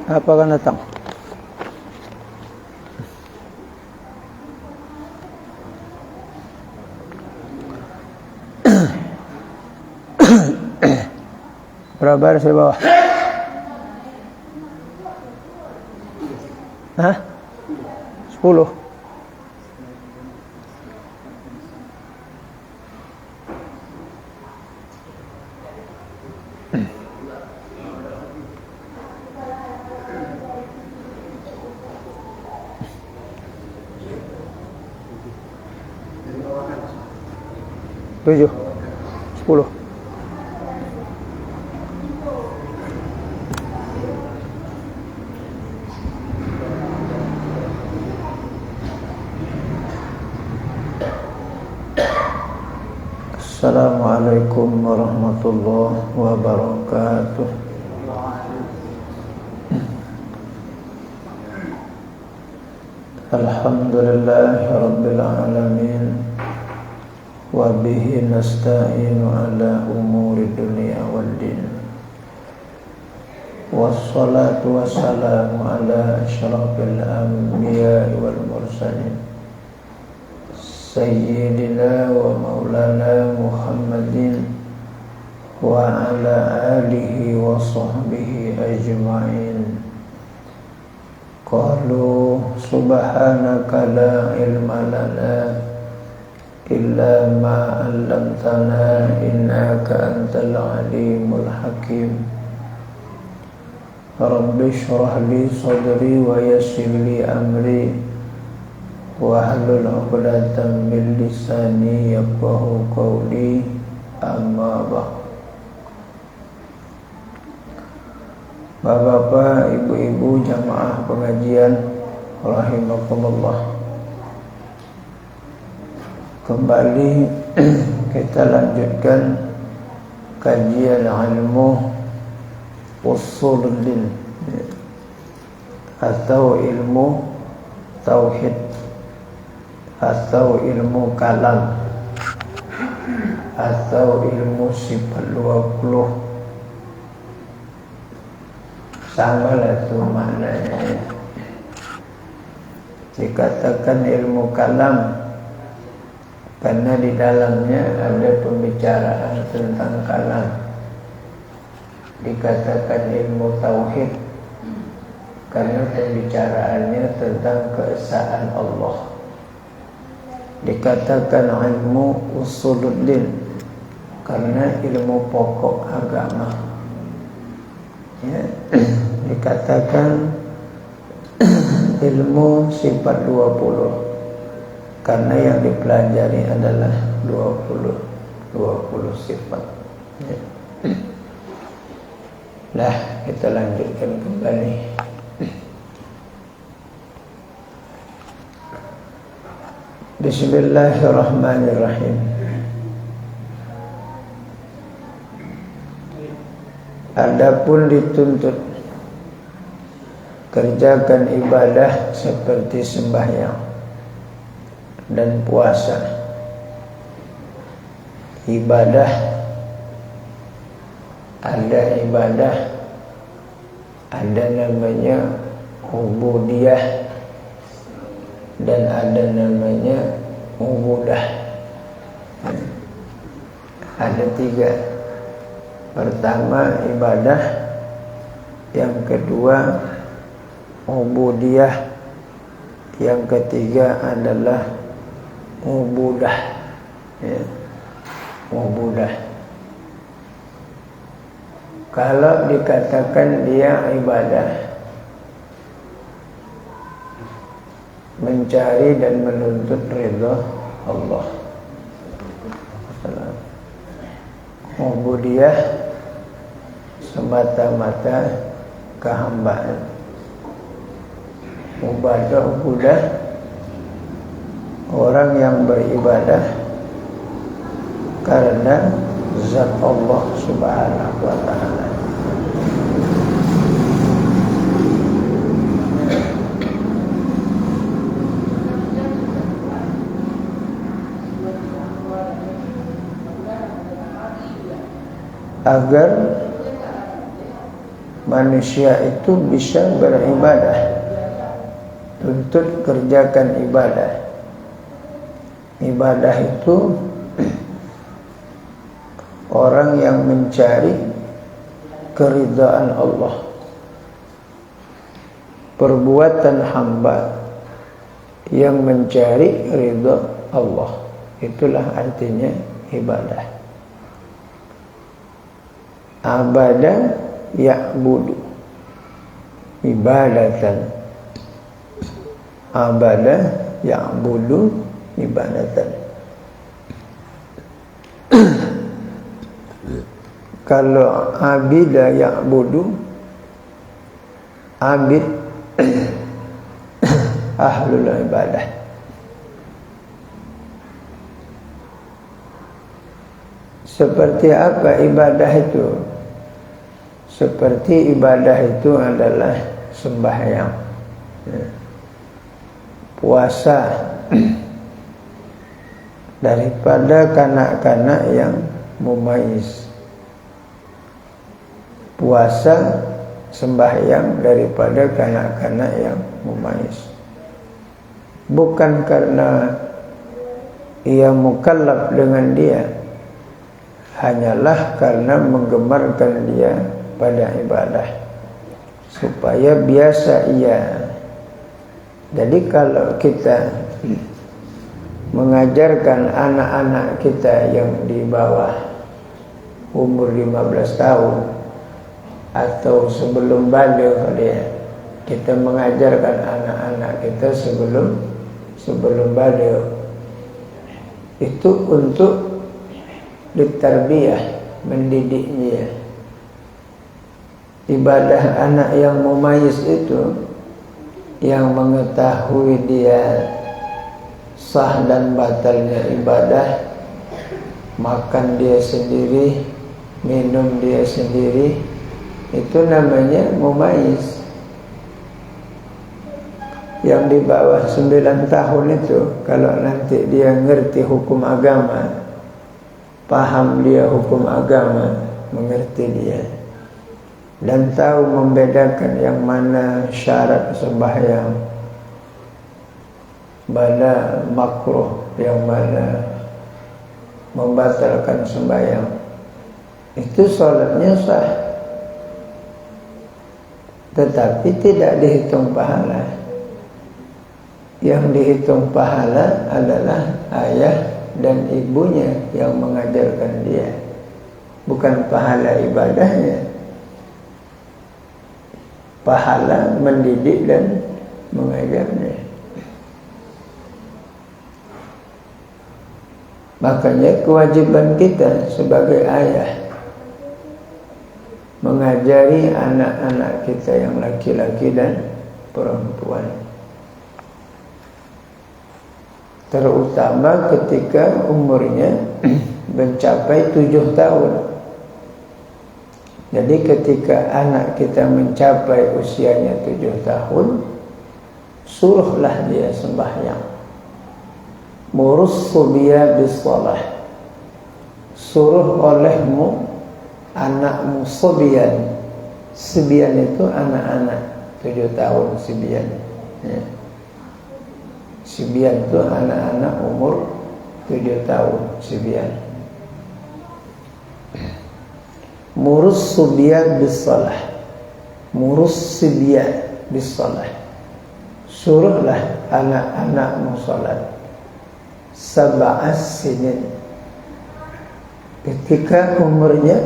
Apa akan datang? Berapa baris di bawah? Hah? 10. Tujuh, 10. Assalamualaikum warahmatullahi wabarakatuh. Alhamdulillahi rabbil alamin. Wa bihi nasta'inu ala umuri dunia wal din. Wassalatu wassalamu ala asyrafil anbiya wal mursalin Sayyidina wa maulana Muhammadin wa ala alihi wa sahbihi ajma'in. Qalu subhanaka la ilma lana illa ma 'allamtana innaka antal alimul hakim. Rabbi shrah li sadri wa yassir li amri wahlul 'uqdatam min lisani yafqahu qawli. Amma ba'd. Bapak-bapak, ibu-ibu jamaah pengajian rahimakumullah, kembali kita lanjutkan kajian ilmu usulul din atau ilmu tauhid atau ilmu kalam atau ilmu sifat 20. Sama lah itu maknanya. Dikatakan ilmu kalam karena di dalamnya ada pembicaraan tentang kalam. Dikatakan ilmu tauhid karena pembicaraannya tentang keesaan Allah. Dikatakan ilmu usuluddin karena ilmu pokok agama. Ya, dikatakan ilmu sifat 20 karena yang dipelajari adalah 20 sifat. Ya. Nah, kita lanjutkan kembali. Bismillahirrahmanirrahim. Adapun dituntut kerjakan ibadah seperti sembahyang dan puasa. Ibadah, ada ibadah, ada namanya ubudiyah dan ada namanya ubudah. Ada 3. Pertama ibadah, yang kedua ubudiyah, yang ketiga adalah ubudah. Ya. Ubudah. Kalau dikatakan dia ibadah, mencari dan menuntut ridha Allah. Ubudiyah semata-mata kehambaan. Ubudah orang yang beribadah karena zat Allah Subhanahu wa ta'ala. Agar manusia itu bisa beribadah, tuntut kerjakan ibadah. Ibadah itu orang yang mencari keridhaan Allah, perbuatan hamba yang mencari ridha Allah. Itulah artinya ibadah. Abada ya'budu ibadatan. Abada ya'budu ibadatan. Kalau abida ya'budu, abid ahlul ibadah. Seperti apa ibadah itu? Seperti ibadah itu adalah sembahyang, puasa, daripada kanak-kanak yang mumayyiz. Puasa, sembahyang daripada kanak-kanak yang mumayyiz. Bukan karena ia mukallaf dengan dia, hanyalah karena menggemarkan dia pada ibadah, supaya biasa ia. Jadi kalau kita mengajarkan anak-anak kita yang di bawah umur 15 tahun atau sebelum balik dia, kita mengajarkan anak-anak kita sebelum balik, itu untuk ditarbiyah, mendidiknya. Ibadah anak yang mumayyiz itu yang mengetahui dia sah dan batalnya ibadah, makan dia sendiri, minum dia sendiri, itu namanya mumayyiz. Yang di bawah 9 tahun itu, kalau nanti dia ngerti hukum agama, paham dia hukum agama, mengerti dia, dan tahu membedakan yang mana syarat sembahyang, mana makruh, yang mana membatalkan sembahyang, itu salatnya sah, tetapi tidak dihitung pahala. Yang dihitung pahala adalah ayah dan ibunya yang mengajarkan dia, bukan pahala ibadahnya. Pahala mendidik dan mengajarnya. Makanya kewajiban kita sebagai ayah mengajari anak-anak kita yang laki-laki dan perempuan, terutama ketika umurnya mencapai 7 tahun. Jadi ketika anak kita mencapai usianya 7 tahun, suruhlah dia sembahyang. Murus subya bis-shalah. Suruh olehmu anakmu subyan. Subyan itu anak-anak 7 tahun, subyan. Ya. Subyan itu anak-anak umur 7 tahun, subyan. Murus subyan bis-shalah. Murus subyan bis-shalah. Suruhlah anak-anakmu salat. Sab'as sinin. Ketika umurnya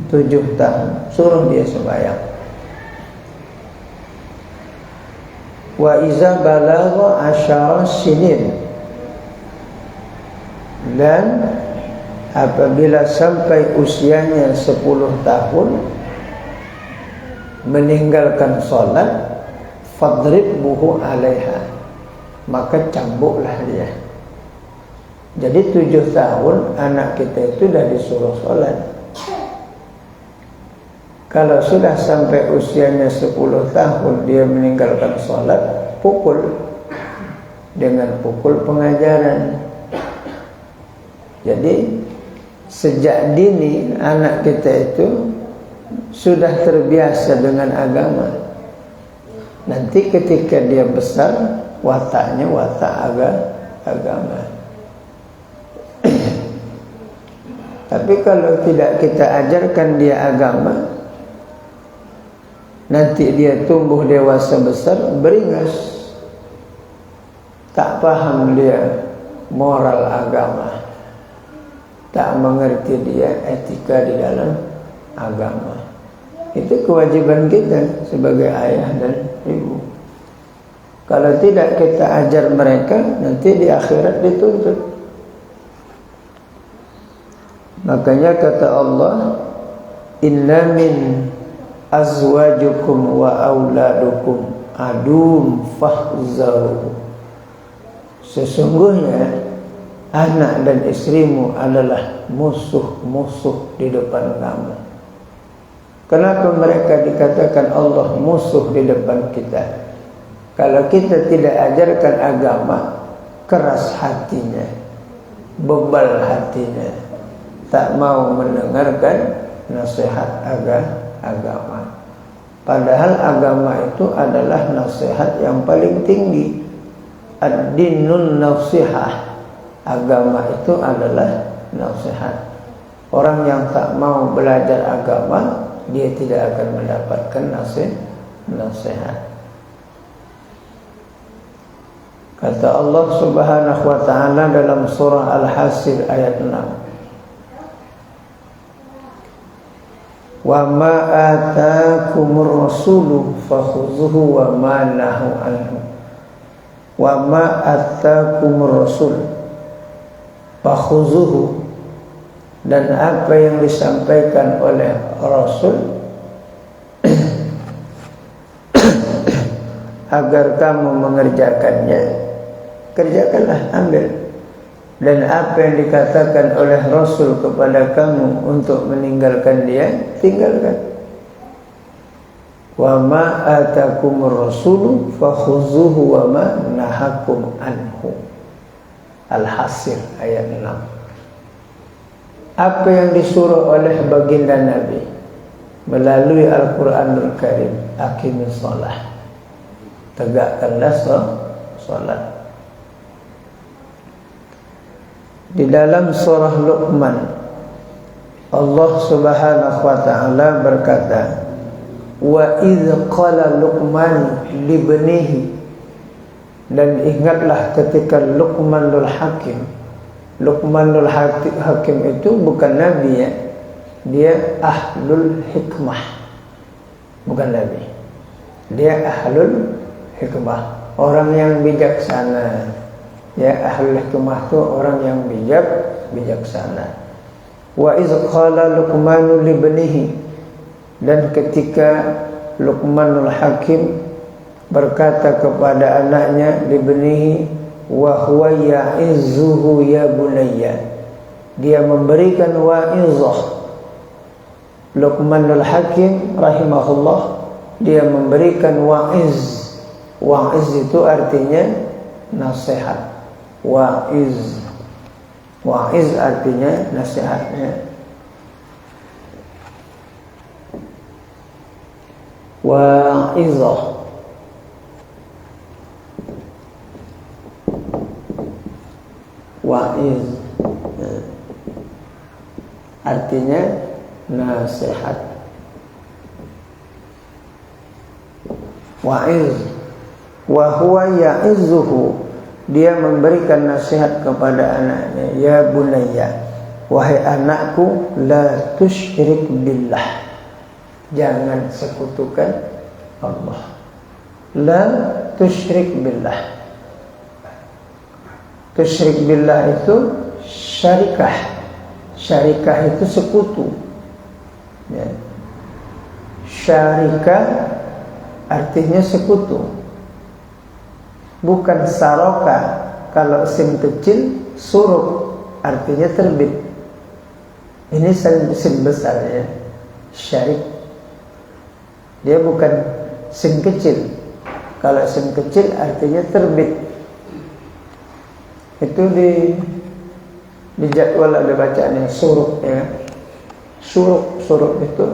7 tahun, suruh dia sembahyang. Wa iza balagha 10 sinin, dan apabila sampai usianya 10 tahun meninggalkan salat, fadribhu 'alaiha, maka cambuklah dia. Jadi 7 tahun anak kita itu sudah disuruh salat. Kalau sudah sampai usianya 10 tahun dia meninggalkan salat, pukul dengan pukul pengajaran. Jadi sejak dini anak kita itu sudah terbiasa dengan agama, nanti ketika dia besar wataknya watak agama. Tapi kalau tidak kita ajarkan dia agama, nanti dia tumbuh dewasa besar beringas, tak paham dia moral agama, tak mengerti dia etika di dalam agama. Itu kewajiban kita sebagai ayah dan ibu. Kalau tidak kita ajar mereka, nanti di akhirat dituntut. Makanya kata Allah, inna min azwajukum wa auladukum adum fahzaru. Sesungguhnya anak dan istrimu adalah musuh-musuh di depan kamu. Kenapa mereka dikatakan Allah musuh di depan kita? Kalau kita tidak ajarkan agama, keras hatinya, bebal hatinya, tak mau mendengarkan nasihat agama. Padahal agama itu adalah nasihat yang paling tinggi. Ad-dinun nasihah. Agama itu adalah nasihat. Orang yang tak mau belajar agama, dia tidak akan mendapatkan nasihat. Kata Allah Subhanahu wa ta'ala dalam surah Al-Hasr ayat 6. Wa ma ataakumur rasulu fakhuzuhu wa ma nahu anhu. Wa ma ataakumur rasul fakhuzuhu, dan apa yang disampaikan oleh Rasul agar kamu mengerjakannya, kerjakanlah, ambil. Dan apa yang dikatakan oleh Rasul kepada kamu untuk meninggalkan dia, tinggalkan. Wa ma atakumur rasulu fakhuzuhu wa ma nahakum anhu. Al-Hasr ayat 6. Apa yang disuruh oleh baginda Nabi melalui Al-Quranul Karim, aqimis shalah, tegakkanlah salat. Di dalam surah Luqman, Allah Subhanahu wa ta'ala berkata, wa idz qala Luqman libnihi, dan ingatlah ketika Luqmanul Hakim. Luqmanul Hakim itu bukan nabi ya, dia ahlul hikmah, bukan nabi. Dia ahlul hikmah, orang yang bijaksana. Ya, ahlul hikmah itu orang yang bijaksana. Wa iz qala Luqmanu libnihi, dan ketika Luqmanul Hakim berkata kepada anaknya, libnihi wa huwa ya'izzuhu ya bunayya, dia memberikan wa'izah. Luqmanul Hakim rahimahullah, dia memberikan wa'iz. Wa'iz itu artinya nasihat. Wa'iz artinya nasihatnya. Wa'izah, wa'iz artinya nasihat. Wa'iz wa huwa ya'izzuhu, dia memberikan nasihat kepada anaknya, ya bunayya, wahai anakku, la tusyrik billah, jangan sekutukan Allah. La tusyrik billah. Tusyrik billah itu syarikah. Syarikah itu sekutu ya. Syarikah artinya sekutu, bukan saroka. Kalau sin kecil, suruk artinya terbit. Ini sin besar ya, syarik. Dia bukan sin kecil. Kalau sin kecil artinya terbit. Itu di jadwal ada bacaannya suruk ya. Suruk itu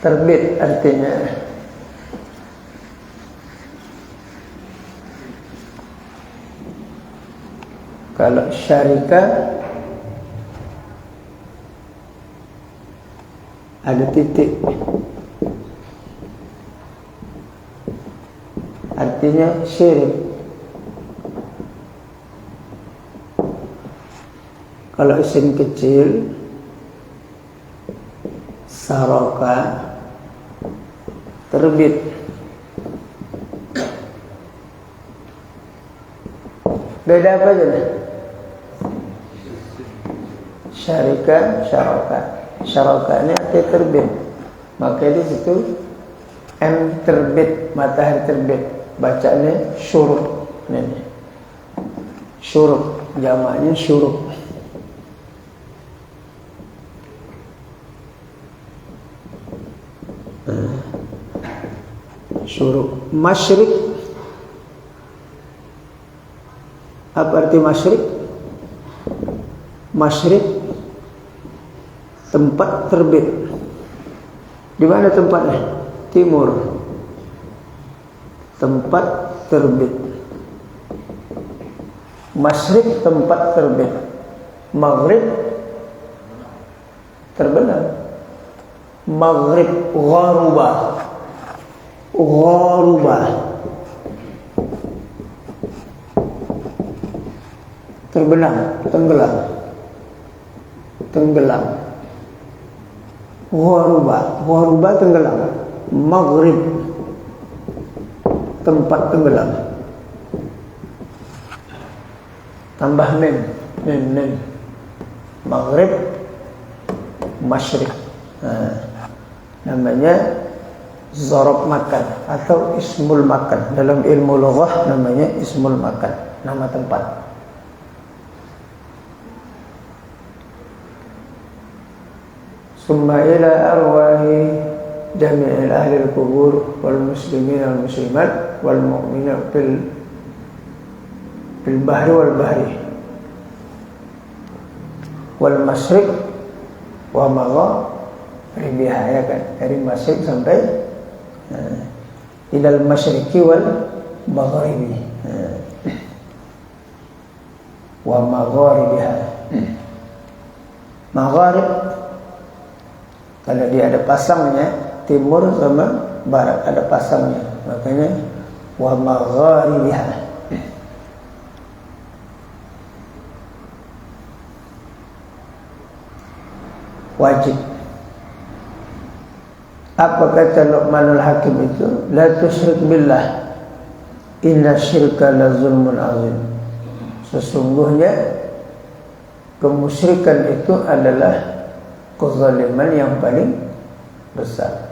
Terbit artinya kalau syarika ada titik, artinya syirik. Kalau isim kecil saraka terbit. Beda apa aja? Syarika, syaraka. Syaraka ini arti terbit. Maka di situ M terbit, matahari terbit. Bacanya syuruk. Ini syuruk, jamaknya syuruk. Syuruk. Masyrik. Apa arti masyrik? Masyrik tempat terbit. Di mana tempatnya? Timur. Tempat terbit. Masyrik tempat terbit. Maghrib terbenam. Maghrib gharuba. Gharuba terbenam, tenggelam. Tenggelam. Gharuba, gharuba tenggelam. Maghrib tempat tenggelam. Tambah mim, mim. Maghrib, masyrik. Namanya zarab makan atau ismul makan. Dalam ilmu lughah namanya ismul makan, nama tempat. Summa ila arwahi jami'il ahli al-qubur wal muslimin wal muslimat wal mu'minin fil bahri wal bahri wal masyriq wa maghribiha, ya kan, dari masyriq sampai ilal masyriqi wal maghribi wa maghribiha. Maghrib kalau dia ada pasangnya, timur sama barat ada pasangnya, makanya wa maghribiha. Wajib. Apa kata Luqmanul Hakim itu? La tusyrik billah, inna syirka la zulmun azim. Sesungguhnya kemusyrikan itu adalah kezaliman yang paling besar.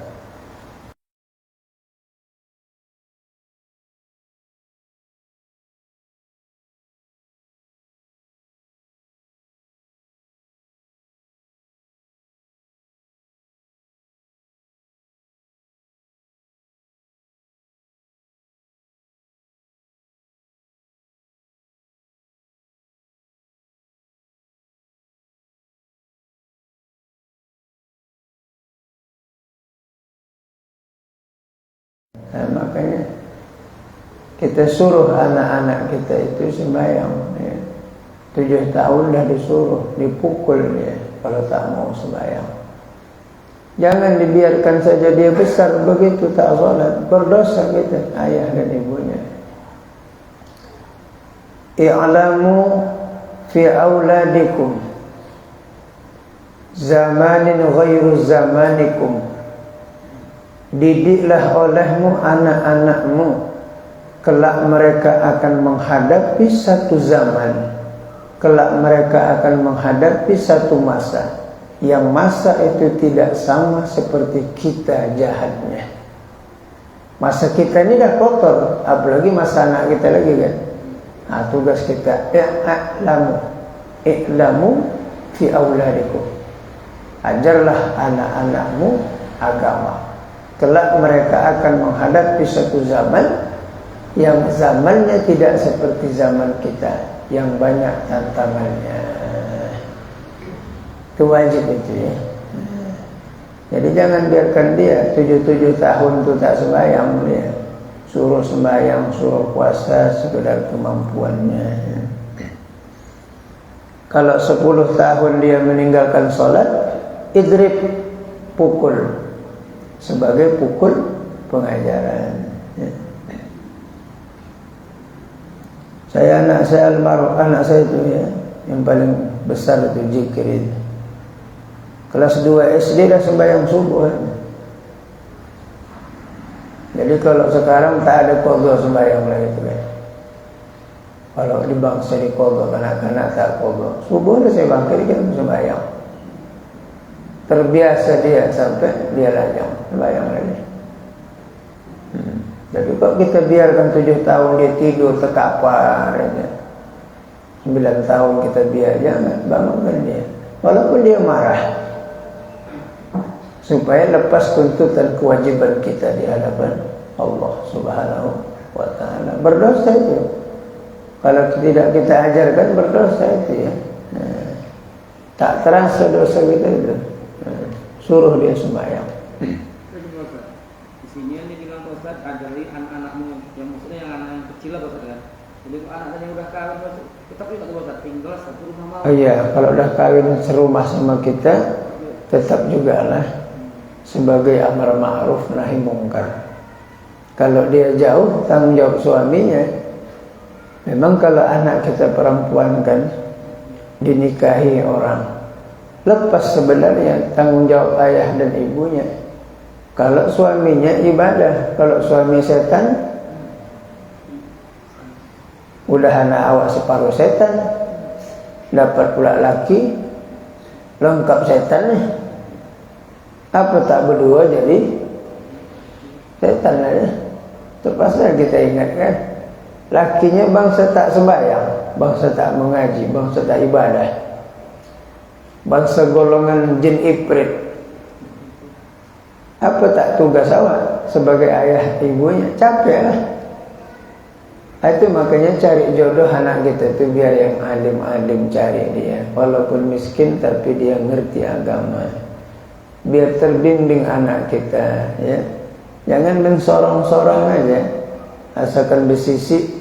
Makanya kita suruh anak-anak kita itu sembahyang, ya. 7 tahun dah disuruh, dipukul dia kalau tak mau sembahyang. Jangan dibiarkan saja dia besar begitu tak salat, berdosa kita, ayah dan ibunya. I'lamu fi auladikum zamanin ghairu zamanikum. Didiklah olehmu anak-anakmu, kelak mereka akan menghadapi satu zaman, kelak mereka akan menghadapi satu masa, yang masa itu tidak sama seperti kita jahatnya. Masa kita ini dah kotor, apalagi masa anak kita lagi kan. Nah, tugas kita i'lamu fi auladikum, ajarlah anak-anakmu agama. Kelak mereka akan menghadapi satu zaman yang zamannya tidak seperti zaman kita, yang banyak tantangannya. Itu wajib itu, ya. Jadi jangan biarkan dia 7 tahun itu tak sembahyang dia. Suruh sembahyang, suruh puasa sekedar kemampuannya. Kalau 10 tahun dia meninggalkan sholat, idrib, pukul, sebagai pukul pengajaran. Anak saya itu ya, yang paling besar itu zikir itu. Kelas 2 SD dah sembahyang subuh. Jadi kalau sekarang tak ada qadha sembahyang lagi itu kan. Kalau di bangsa di qadha, kanak-kanak tak qadha. Subuh dah saya bangkit dia sembahyang. Terbiasa dia sampai dia lajang sembahyang lagi. Jadi kalau kita biarkan 7 tahun dia tidur terkapar ya. 9 tahun kita biar, jangan bangunkan dia. Walaupun dia marah, supaya lepas tuntutan kewajiban kita di hadapan Allah Subhanahu wa ta'ala. Berdosa itu. Kalau tidak kita ajarkan, berdosa itu ya. Tak terasa dosa kita itu. Suruh dia sembahyang. Di sini ini bilang Pak Ustaz, ajari anak-anakmu, yang maksudnya yang anak yang kecil lah Pak Ustaz kan. Jadi anak yang udah kawin tetap juga Pak Ustaz, tinggal satu rumah malam. Oh iya, kalau udah kawin serumah sama kita, tetap juga lah sebagai amar ma'ruf nahi mungkar. Kalau dia jauh, tanggung jawab suaminya. Memang kalau anak kita perempuan kan dinikahi orang, lepas sebenarnya tanggung jawab ayah dan ibunya. Kalau suaminya ibadah, kalau suami setan, udah anak awak separuh setan, dapat pula laki, lengkap setan nih. Apa tak berdua jadi setan aja. Terpaksa kita ingatkan, lakinya bangsa tak sembahyang, bangsa tak mengaji, bangsa tak ibadah, bangsa golongan jin ifrit. Apa tak tugas awak sebagai ayah ibunya? Capek lah. Itu makanya cari jodoh anak kita itu biar yang alim-alim, cari dia. Walaupun miskin tapi dia ngerti agama. Biar terbimbing anak kita ya. Jangan mensorong-sorong aja. Asalkan bersisi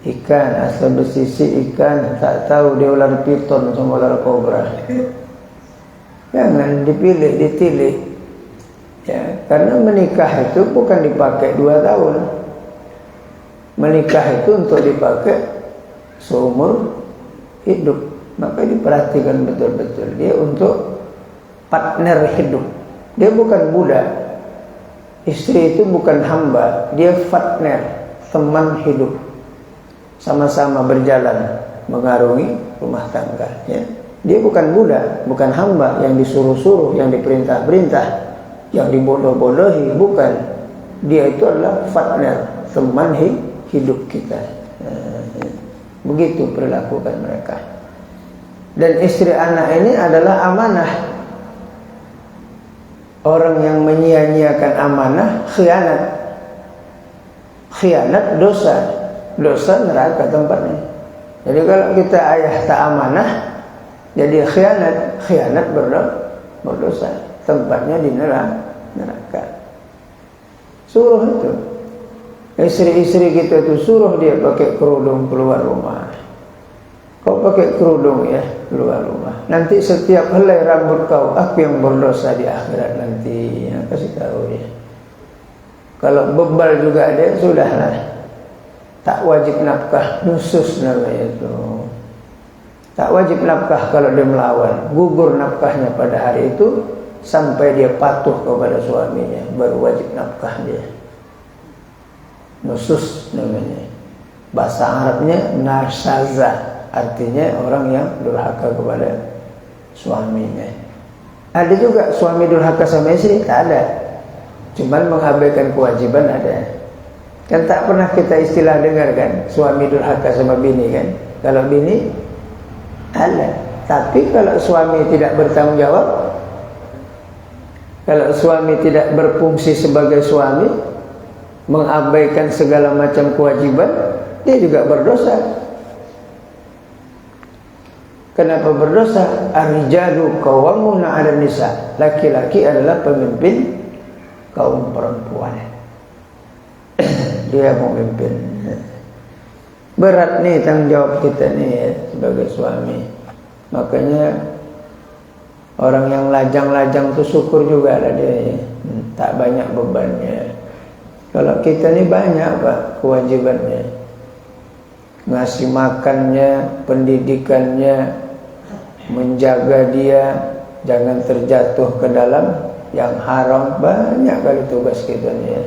ikan, asal bersisi ikan, tak tahu dia ular piton sama ular kobra. Jangan dipilih, ditilik. Ya, karena menikah itu bukan dipakai 2 tahun. Menikah itu untuk dipakai seumur hidup. Maka diperhatikan betul-betul. Dia untuk partner hidup. Dia bukan budak. Istri itu bukan hamba. Dia partner, teman hidup. Sama-sama berjalan mengarungi rumah tangga ya. Dia bukan budak, bukan hamba yang disuruh-suruh, yang diperintah-perintah, yang dibodoh-bodohi, bukan. Dia itu adalah partner, teman hidup kita. Begitu perlakukan mereka. Dan istri anak ini adalah amanah. Orang yang menyia-nyiakan amanah khianat. Khianat dosa. Dosa neraka tempatnya. Jadi kalau kita ayah tak amanah, jadi khianat. Khianat berdosa. Tempatnya di neraka. Suruh itu istri-istri kita itu, suruh dia pakai kerudung keluar rumah. Kau pakai kerudung ya, keluar rumah. Nanti setiap helai rambut kau, aku yang berdosa di akhirat nanti. Ya, kasih tahu dia. Kalau bebal juga ada, sudahlah. Tak wajib nafkah, nusus namanya itu. Tak wajib nafkah kalau dia melawan. Gugur nafkahnya pada hari itu sampai dia patuh kepada suaminya, baru wajib nafkah dia. Nusus namanya. Bahasa Arabnya narsaza. Artinya orang yang durhaka kepada suaminya. Ada juga suami durhaka sama istri? Tak ada. Cuman mengabaikan kewajiban ada. Kan tak pernah kita istilah dengar kan, suami durhaka sama bini kan. Kalau bini ada. Tapi kalau suami tidak bertanggung jawab, kalau suami tidak berfungsi sebagai suami, mengabaikan segala macam kewajiban, dia juga berdosa. Kenapa berdosa? Ar-rijalu qawwamuna 'alan nisa. Laki-laki adalah pemimpin kaum perempuan. Dia memimpin. Berat nih tanggung jawab kita nih ya, sebagai suami. Makanya orang yang lajang-lajang itu syukur juga lah dia ya. Tak banyak bebannya. Kalau kita nih banyak Pak kewajibannya. Ngasih makannya, pendidikannya, menjaga dia jangan terjatuh ke dalam yang haram. Banyak kali tugas kita nih ya.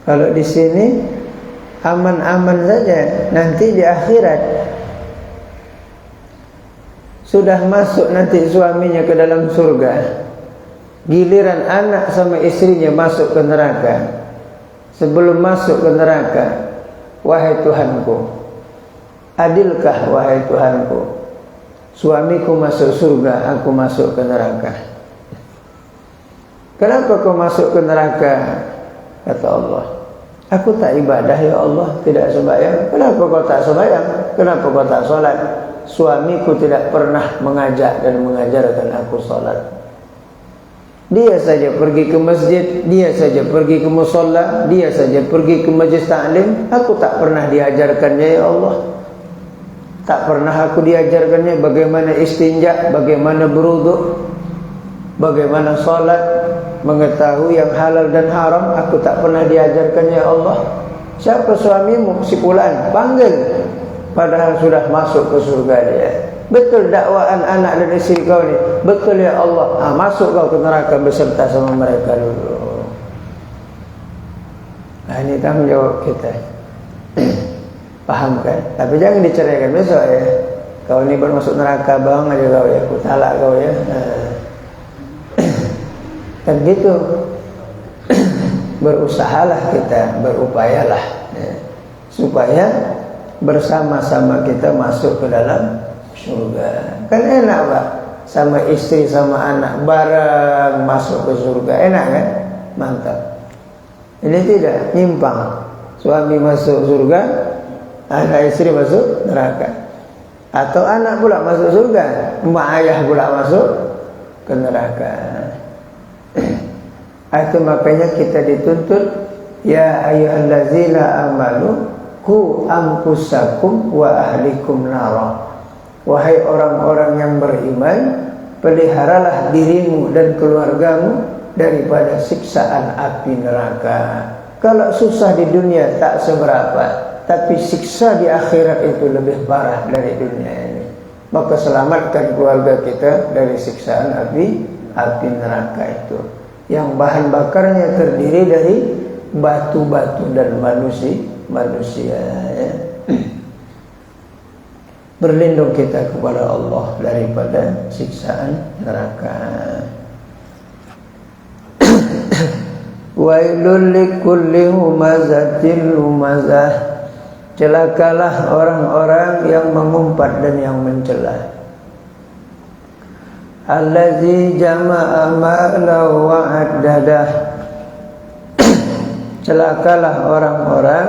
Kalau di sini aman-aman saja, nanti di akhirat sudah masuk nanti suaminya ke dalam surga, giliran anak sama istrinya masuk ke neraka. Sebelum masuk ke neraka, wahai Tuhanku, adilkah wahai Tuhanku, suamiku masuk surga, aku masuk ke neraka. Kenapa kau masuk ke neraka? Kata Allah, aku tak ibadah ya Allah, tidak sembahyang. Kenapa kau tak sembahyang? Kenapa kau tak sholat? Suamiku tidak pernah mengajak dan mengajarkan aku sholat. Dia saja pergi ke masjid, dia saja pergi ke musholla, dia saja pergi ke majlis ta'lim. Aku tak pernah diajarkannya ya Allah. Tak pernah aku diajarkannya bagaimana istinja, bagaimana berwudu, bagaimana sholat, mengetahui yang halal dan haram. Aku tak pernah diajarkannya ya Allah. Siapa suamimu? Si fulan. Panggil. Padahal sudah masuk ke surga dia. Betul dakwaan anak dan istri kau ni? Betul ya Allah. Masuk kau ke neraka beserta sama mereka dulu. Nah, ini tanggung jawab kita. Paham kan? Tapi jangan diceraikan besok ya. Kau ni baru masuk neraka, bang aja kau ya. Aku talak kau ya. Kan gitu. Berusahalah kita, berupayalah ya, supaya bersama-sama kita masuk ke dalam surga. Kan enak Pak, sama istri sama anak bareng masuk ke surga. Enak kan? Mantap. Ini tidak nyimpang. Suami masuk surga, anak istri masuk neraka. Atau anak pula masuk surga, mak ayah pula masuk ke neraka. Itu makanya kita dituntut, ya ayyuhallazina amanu qu anfusakum wa ahlikum nara. Wahai orang-orang yang beriman, peliharalah dirimu dan keluargamu daripada siksaan api neraka. Kalau susah di dunia tak seberapa, tapi siksa di akhirat itu lebih parah dari dunia ini. Maka selamatkan keluarga kita dari siksaan api neraka itu, yang bahan bakarnya terdiri dari batu-batu dan manusia ya. Berlindung kita kepada Allah daripada siksaan neraka. Wailul likulli humazatil lumazah. Celakalah orang-orang yang mengumpat dan yang mencela. Allazi jama'a ma'lahu wa addadah. Celakalah orang-orang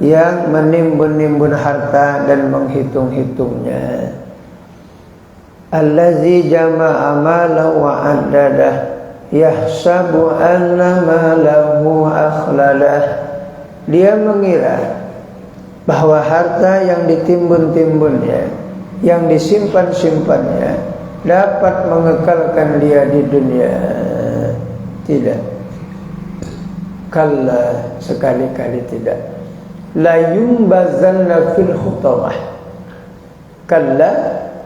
yang menimbun-nimbun harta dan menghitung-hitungnya. Allazi jama'a ma'lahu wa addadah. Yahsabu anna ma'lahu akhladah. Dia mengira bahwa harta yang ditimbun-timbunnya, yang disimpan-simpannya, dapat mengekalkan dia di dunia. Tidak. Kalla, sekali-kali tidak. La yumbazanna fil hutamah. Kalla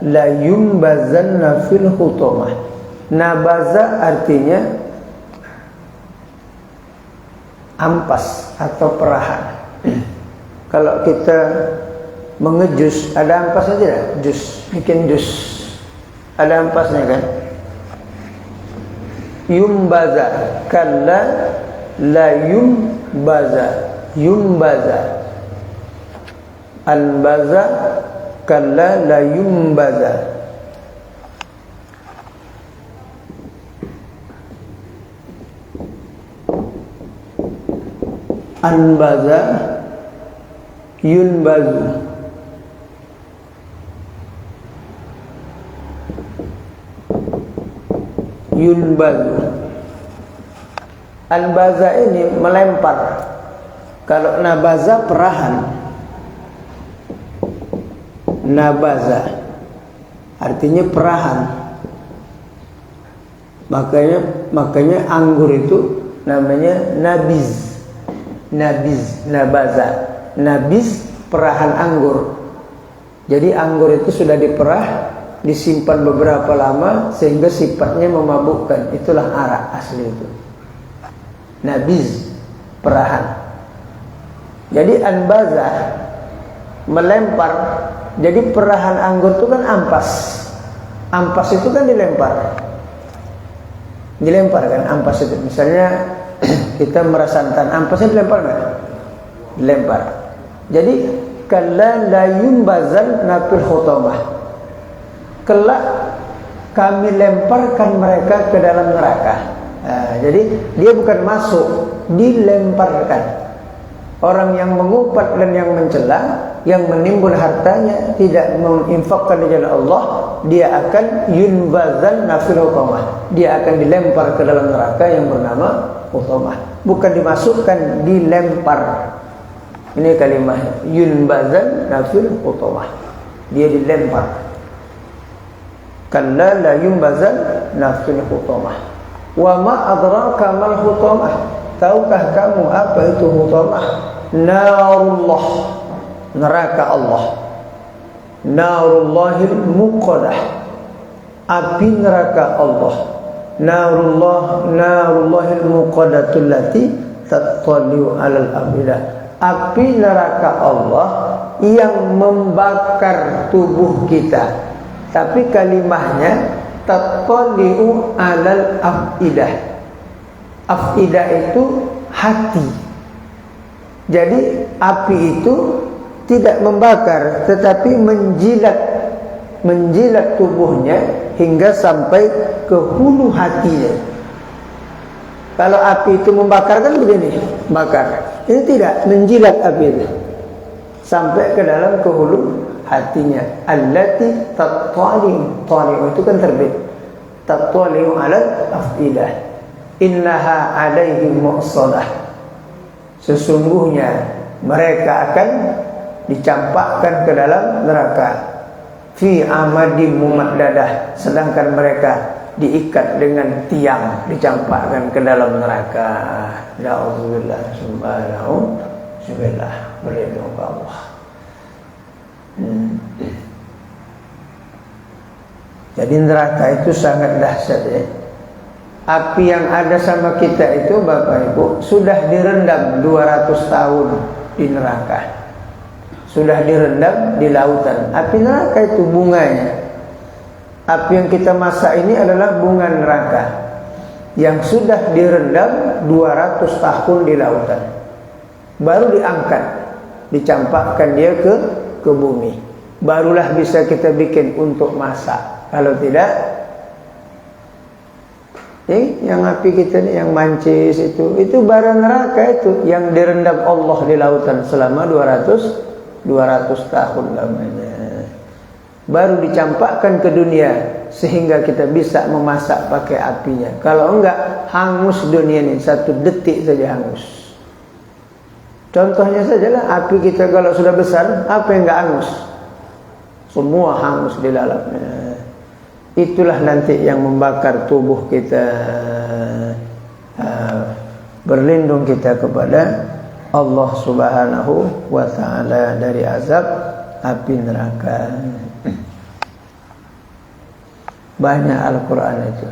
la yumbazanna fil hutamah. Nabaza artinya ampas atau perahan. Kalau kita mengejus, ada ampasnya tidak? Jus, bikin jus, ada ampasnya kan? Yumbaza, kalla la yumbaza, yumbaza, anbaza, kalla la yumbaza. Anbaza, yunbazu. yunbazu. Anbaza ini melempar. Kalau nabaza perahan. Nabaza artinya perahan. Makanya anggur itu namanya nabiz. Nabiz, nabaza. Nabiz perahan anggur. Jadi anggur itu sudah diperah, disimpan beberapa lama sehingga sifatnya memabukkan. Itulah arak asli itu. Nabiz, perahan. Jadi anbaza melempar. Jadi perahan anggur itu kan ampas. Ampas itu kan dilempar. Dilempar kan ampas itu. Misalnya kita merah santan, ampasnya dilempar nggak? Dilempar. Jadi kalla la yumbazan nafil khutamah. Kelak kami lemparkan mereka ke dalam neraka. Nah, jadi dia bukan masuk, dilemparkan. Orang yang mengupat dan yang mencela, yang menimbun hartanya, tidak menginfakkan di jalan Allah, dia akan yunbazan nafil khutamah. Dia akan dilempar ke dalam neraka yang bernama khutamah. Bukan dimasukkan, dilempar. Ini kalimat yunbazan nafil khutamah. Dia dilempar. Kalla la yunbazan nafil khutamah. Wa ma adraka mal khutamah. Tahukah kamu apa itu khutamah? Narullah, neraka Allah. Narullahil muqadah, api neraka Allah. Narullahil muqadatul lati tattaliu alal abidah. Api neraka Allah yang membakar tubuh kita. Tapi kalimahnya tattaliu alal afidah. Afidah itu hati. Jadi api itu tidak membakar, tetapi menjilat tubuhnya hingga sampai ke hulu hatinya. Kalau api itu membakar kan begini, bakar. Ini tidak, menjilat api itu sampai ke dalam ke hulu hatinya. Allati tattali'u, tali'u itu kan terbit. Tattali'u alal afidah. Innaha alaihim mu'sadah. Sesungguhnya mereka akan dicampakkan ke dalam neraka. Fi amadim mumaddadah. Sedangkan mereka diikat dengan tiang, dicampakkan ke dalam neraka. Na'udzubillah, subhanahu subhanallah, berlindung ke Allah. Jadi neraka itu sangat dahsyat ya. Api yang ada sama kita itu Bapak Ibu sudah direndam 200 tahun di neraka. Sudah direndam di lautan. Api neraka itu bunganya. Api yang kita masak ini adalah bunga neraka yang sudah direndam 200 tahun di lautan. Baru diangkat, dicampakkan dia ke bumi. Barulah bisa kita bikin untuk masak. Kalau tidak, yang api kita ini yang mancis itu bara neraka itu yang direndam Allah di lautan selama 200 tahun lamanya. Baru dicampakkan ke dunia sehingga kita bisa memasak pakai apinya. Kalau enggak, hangus dunia ini, 1 detik saja hangus. Contohnya sajalah api kita kalau sudah besar, apa yang enggak hangus? Semua hangus di dalamnya. Itulah nanti yang membakar tubuh kita. Berlindung kita kepada Allah Subhanahu wa ta'ala dari azab api neraka. Banyak Al-Quran itu.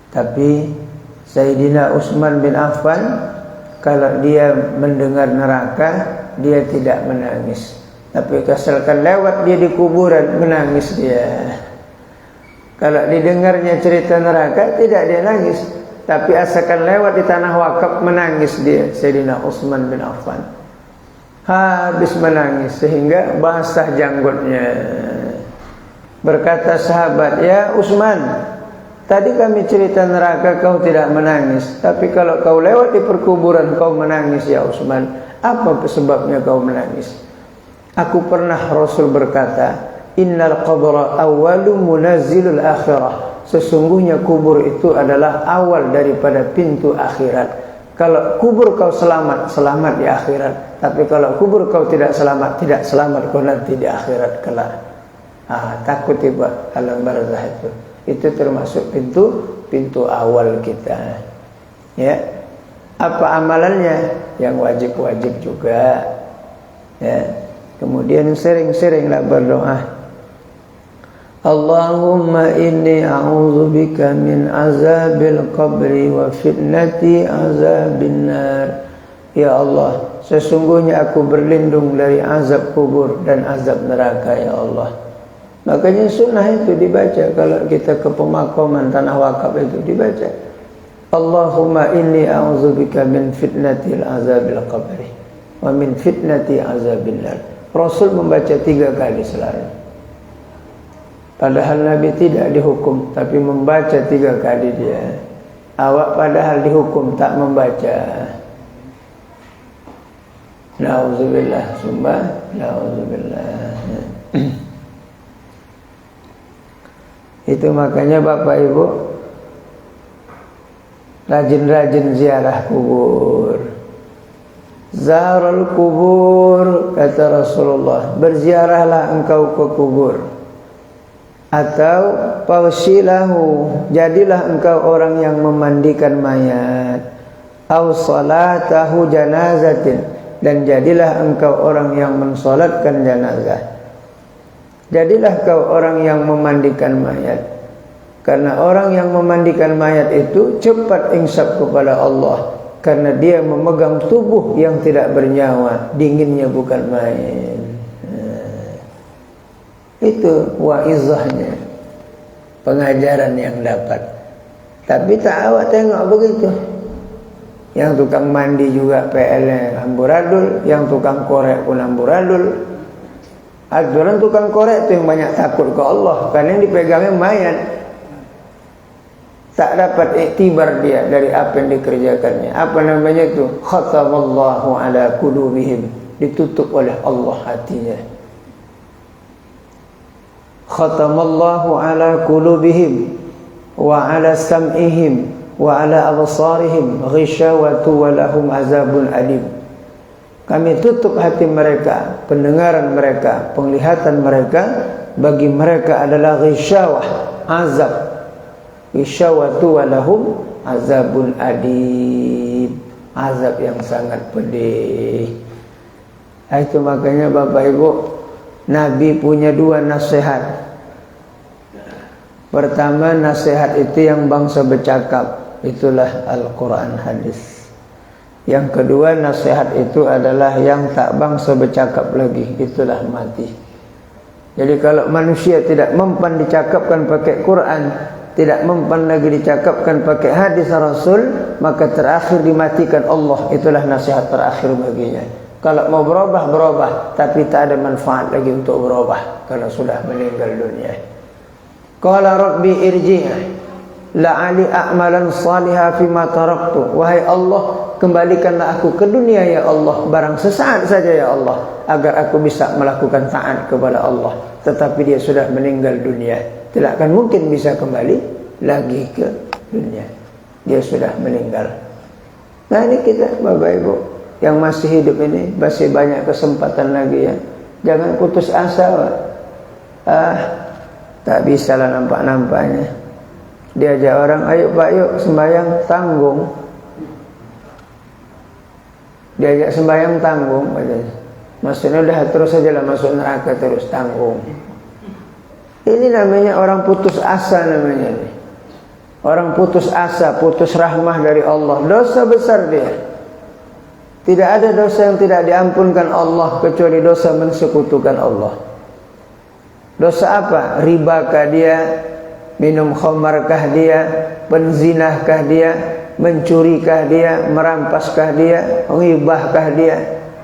Tapi Sayyidina Utsman bin Affan, kalau dia mendengar neraka, dia tidak menangis. Tapi asalkan lewat dia di kuburan, menangis dia. Kalau didengarnya cerita neraka, tidak dia nangis. Tapi asalkan lewat di tanah wakaf, menangis dia. Sayyidina Utsman bin Affan habis menangis sehingga basah janggutnya. Berkata sahabat, "Ya Utsman, tadi kami cerita neraka kau tidak menangis. Tapi kalau kau lewat di perkuburan kau menangis ya Utsman. Apa sebabnya kau menangis?" Aku pernah Rasul berkata, "Innal qabra awwalu munazzilul akhirah." sesungguhnya kubur itu adalah awal daripada pintu akhirat. Kalau kubur kau selamat, selamat di akhirat. Tapi kalau kubur kau tidak selamat, tidak selamat kau nanti di akhirat kelak. Takut tiba alam barzah itu. Itu termasuk pintu awal kita. Ya. Apa amalannya? Yang wajib-wajib juga. Ya. Kemudian sering-seringlah berdoa. Allahumma inni a'udzubika min azabil qabri wa fitnati azabin nar. Ya Allah, sesungguhnya aku berlindung dari azab kubur dan azab neraka ya Allah. Makanya sunnah itu dibaca kalau kita ke pemakaman tanah wakaf itu dibaca. Allahumma inni a'udzubika min fitnatil azabil qabri wa min fitnati azabin nar. Rasul membaca 3 kali selalu. Padahal Nabi tidak dihukum, tapi membaca 3 kali dia. Awak padahal dihukum tak membaca. Nauzubillah, sumpah, nauzubillah. Itu makanya Bapak Ibu rajin-rajin ziarah kubur. Zaharul kubur, kata Rasulullah, berziarahlah engkau ke kubur. Atau fawsilahu, jadilah engkau orang yang memandikan mayat. Aw salatahu janazatin, dan jadilah engkau orang yang mensolatkan jenazah. Jadilah kau orang yang memandikan mayat. Karena orang yang memandikan mayat itu cepat insaf kepada Allah, karena dia memegang tubuh yang tidak bernyawa, dinginnya bukan main. Itu waizahnya, pengajaran yang dapat. Tapi tak awak tengok begitu. Yang tukang mandi juga PL-nya amburadul, yang tukang korek pun amburadul. Aturan tukang korek itu yang banyak takut ke Allah, karena yang dipegangnya mayat. Tak dapat iktibar dia dari apa yang dikerjakannya. Apa namanya itu? Khatamallahu ala qulubihim, ditutup oleh Allah hatinya. Khatamallahu ala qulubihim wa ala sam'ihim wa ala absarihim ghishawatu wa lahum azabun alim. Kami tutup hati mereka, pendengaran mereka, penglihatan mereka. Bagi mereka adalah ghishawah, azab. Ghishawatu wa lahum azabun alim, azab yang sangat pedih. Itu makanya Bapak Ibu, Nabi punya 2 nasihat. Pertama, nasihat itu yang bangsa bercakap, itulah Al-Quran hadis. Yang kedua, nasihat itu adalah yang tak bangsa bercakap lagi, itulah mati. Jadi kalau manusia tidak mempan dicakapkan pakai Quran, tidak mempan lagi dicakapkan pakai hadis Rasul, maka terakhir dimatikan Allah. Itulah nasihat terakhir baginya. Kalau mau berubah, berubah, tapi tak ada manfaat lagi untuk berubah kalau sudah meninggal dunia. Qala rabbi irji'a la'ali a'malan salihah fima taraktu. Wahai Allah, kembalikanlah aku ke dunia ya Allah, barang sesaat saja ya Allah, agar aku bisa melakukan taat kepada Allah. Tetapi dia sudah meninggal dunia, tidak akan mungkin bisa kembali lagi ke dunia. Dia sudah meninggal. Nah ini kita Bapak Ibu yang masih hidup ini, masih banyak kesempatan lagi ya. Jangan putus asa. Tak bisa lah nampak-nampaknya. Diajak orang, ayo Pak yuk sembahyang, tanggung. Diajak sembahyang, tanggung. Maksudnya udah terus saja lah masuk neraka, terus tanggung. Ini namanya orang putus asa namanya nih. Orang putus asa, putus rahmah dari Allah. Dosa besar dia. Tidak ada dosa yang tidak diampunkan Allah kecuali dosa mensekutukan Allah. Dosa apa? Ribakah dia? Minum khamarkah dia? Penzinahkah dia? Mencurikah dia? Merampaskah dia? Ghibahkah dia?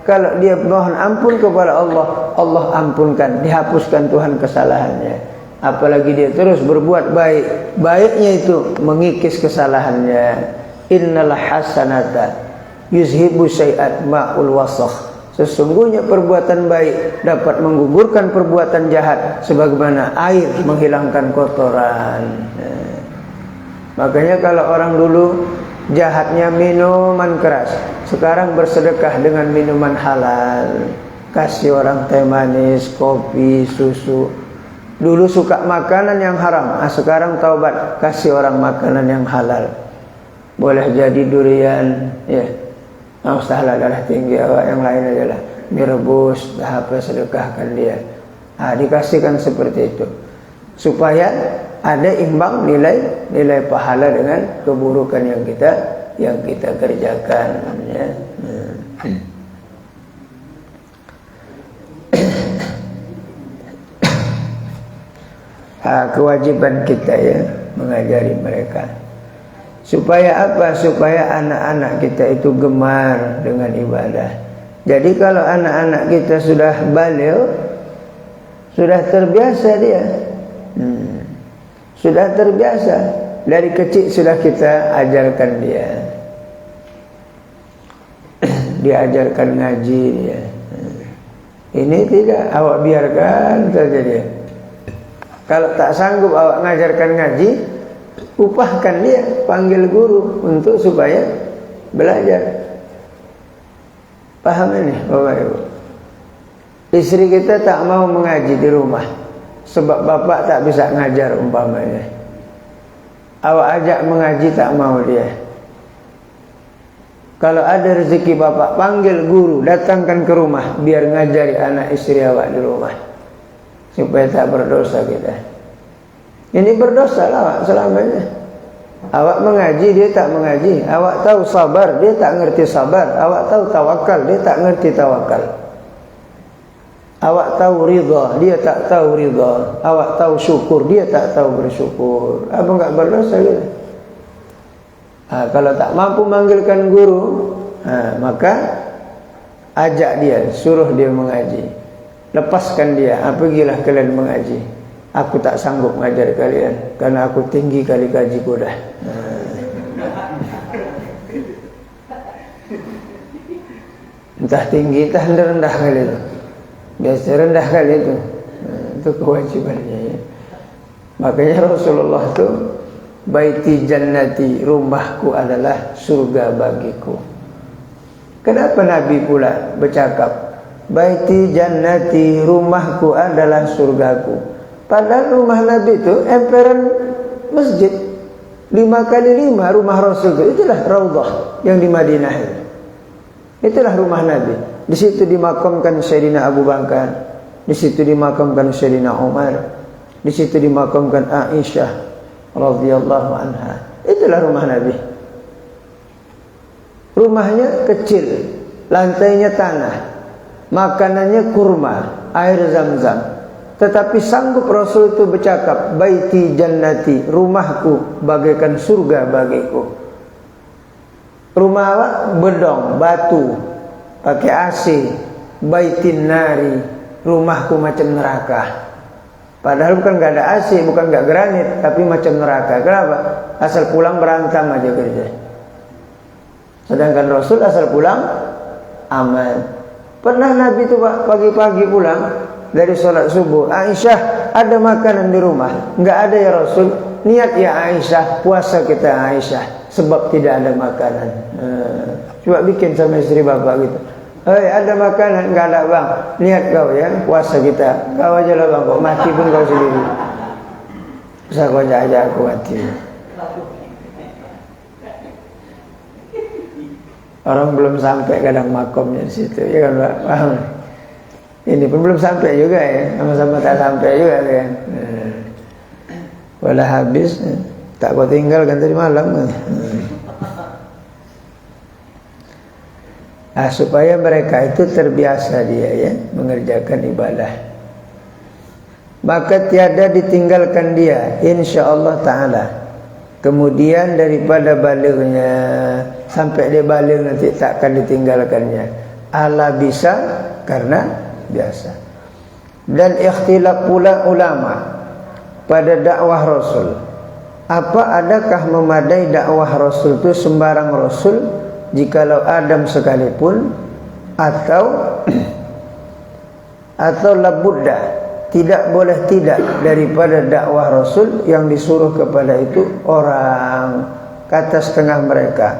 Kalau dia mohon ampun kepada Allah, Allah ampunkan, dihapuskan Tuhan kesalahannya. Apalagi dia terus berbuat baik, baiknya itu mengikis kesalahannya. Innal hasanata yuzhibu syai'at ma'ul wasakh. Sesungguhnya perbuatan baik dapat menggugurkan perbuatan jahat, sebagaimana air menghilangkan kotoran. Makanya kalau orang dulu jahatnya minuman keras, sekarang bersedekah dengan minuman halal, kasih orang teh manis, kopi, susu. Dulu suka makanan yang haram, sekarang taubat, kasih orang makanan yang halal. Boleh jadi durian, ya. Ustazlah darah tinggi, yang lain adalah direbus, apa sedekahkan dia. Dikasihkan seperti itu, supaya ada imbang nilai pahala dengan keburukan yang kita kerjakan, ya. Kewajiban kita, ya, mengajari mereka. Supaya apa? Supaya anak-anak kita itu gemar dengan ibadah. Jadi kalau anak-anak kita sudah baligh, sudah terbiasa dia, sudah terbiasa, dari kecil sudah kita ajarkan dia, diajarkan ngaji dia. Ini tidak awak biarkan saja dia. Kalau tak sanggup awak ngajarkan ngaji, upahkan dia, panggil guru untuk supaya belajar. Paham ini Bapak Ibu? Istri kita tak mau mengaji di rumah sebab bapak tak bisa ngajar umpamanya. Awak ajak mengaji tak mau dia. Kalau ada rezeki bapak, panggil guru, datangkan ke rumah biar ngajari anak istri awak di rumah, supaya tak berdosa kita. Ini berdosa lah awak selamanya. Awak mengaji, dia tak mengaji. Awak tahu sabar, dia tak ngerti sabar. Awak tahu tawakal, dia tak ngerti tawakal. Awak tahu ridha, dia tak tahu ridha. Awak tahu syukur, dia tak tahu bersyukur. Apa enggak berdosa gitu? Kalau tak mampu manggilkan guru, maka ajak dia, suruh dia mengaji. Lepaskan dia, pergilah kalian mengaji. Aku tak sanggup mengajar kalian, karena aku tinggi kali gaji kuda. Entah tinggi, entah rendah kali itu. Biasa rendah kali itu. Itu kewajibannya, ya. Makanya Rasulullah itu, baiti jannati, rumahku adalah surga bagiku. Kenapa Nabi pula bercakap baiti jannati, rumahku adalah surgaku? Padahal rumah Nabi itu emperan masjid 5x5 rumah Rasul itu. Itulah Raudhah yang di Madinah itu. Itulah rumah Nabi. Di situ dimakamkan Sayyidina Abu Bakar, di situ dimakamkan Sayyidina Umar, di situ dimakamkan Aisyah radhiyallahu anha. Itulah rumah Nabi. Rumahnya kecil, lantainya tanah, makanannya kurma, air zam-zam. Tetapi sanggup Rasul itu bercakap, baiti jannati, rumahku bagaikan surga bagiku. Rumah awak bedong, batu, pakai AC. Baitin nari, rumahku macam neraka. Padahal bukan gak ada AC, bukan gak granit, tapi macam neraka. Kenapa? Asal pulang berantam aja kerja. Sedangkan Rasul asal pulang aman. Pernah Nabi itu pagi-pagi pulang dari sholat subuh, Aisyah, ada makanan di rumah? Enggak ada ya Rasul. Niat ya Aisyah, puasa kita Aisyah, sebab tidak ada makanan. Coba bikin sama istri bapak gitu. Hei, ada makanan? Enggak ada bang. Niat kau ya, puasa kita. Kau aja lah bang, kau mati pun kau sendiri. Bisa kau aja aku mati. Orang belum sampai kadang makomnya di situ, ya kan Pak? Paham? Ini pun belum sampai juga ya, sama-sama tak sampai juga kan. Walah habis, tak kau tinggalkan tadi malam. Supaya mereka itu terbiasa dia ya mengerjakan ibadah. Maka tiada ditinggalkan dia, insya-Allah taala. Kemudian daripada balighnya sampai dia baligh nanti takkan ditinggalkannya. Allah bisa karena biasa. Dan ikhtilaf pula ulama pada dakwah Rasul. Apa adakah memadai dakwah Rasul itu sembarang Rasul, jikalau Adam sekalipun, atau labudda tidak boleh tidak daripada dakwah Rasul yang disuruh kepada itu orang. Kata setengah mereka,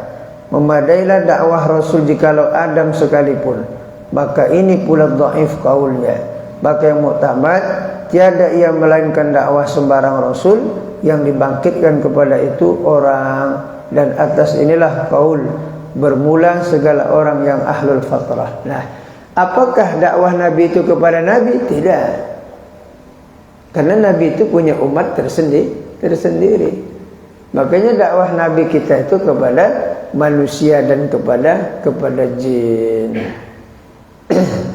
memadailah dakwah Rasul jikalau Adam sekalipun, maka ini pula dhaif kaulnya. Maka yang muktamad, tiada ia melainkan dakwah sembarang Rasul yang dibangkitkan kepada itu orang. Dan atas inilah kaul bermula segala orang yang ahlul fatrah. Nah, apakah dakwah Nabi itu kepada Nabi? Tidak. Karena Nabi itu punya umat tersendiri. Makanya dakwah Nabi kita itu kepada manusia dan kepada jin.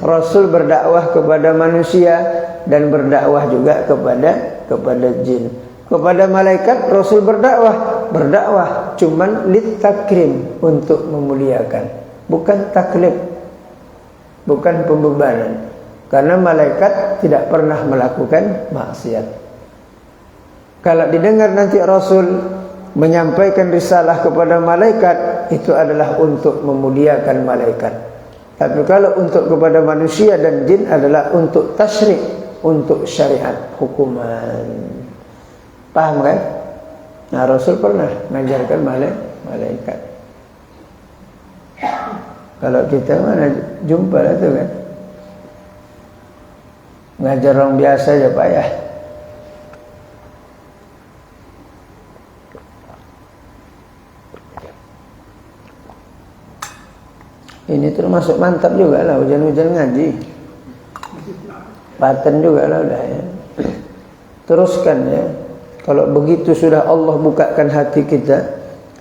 Rasul berdakwah kepada manusia dan berdakwah juga kepada jin. Kepada malaikat Rasul berdakwah cuman litakrim, untuk memuliakan, bukan taklif, bukan pembebanan. Karena malaikat tidak pernah melakukan maksiat. Kalau didengar nanti Rasul menyampaikan risalah kepada malaikat, itu adalah untuk memuliakan malaikat. Tapi kalau untuk kepada manusia dan jin adalah untuk tasyrik, untuk syariat, hukuman. Paham kan? Nah, Rasul pernah mengajarkan malaikat. Kalau kita mana jumpa lah tu kan, ngajar orang biasa aja payah. Ini termasuk mantap juga lah, hujan-hujan ngaji, paten juga lah udah ya. Teruskan ya. Kalau begitu sudah Allah bukakan hati kita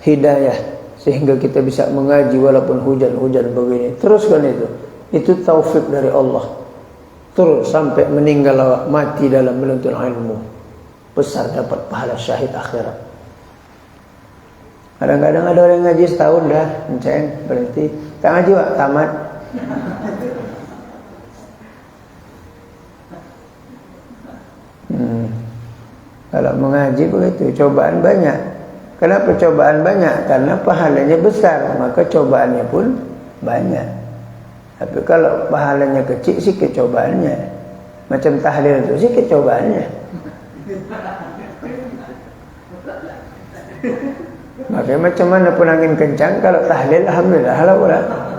hidayah sehingga kita bisa mengaji walaupun hujan-hujan begini. Teruskan itu. Itu taufik dari Allah. Terus sampai meninggal mati dalam menuntut ilmu. Besar dapat pahala syahid akhirat. Kadang-kadang ada orang yang ngaji setahun dah, menceng, berhenti. Tak ngaji Pak, tamat. Kalau mengaji begitu, cobaan banyak. Kenapa cobaan banyak? Karena pahalanya besar, maka cobaannya pun banyak. Tapi kalau pahalanya kecil, sikit cobaannya. Macam tahlil itu, sikit cobaannya. Makanya macam mana pun angin kencang, kalau tahlil, alhamdulillah, alhamdulillah.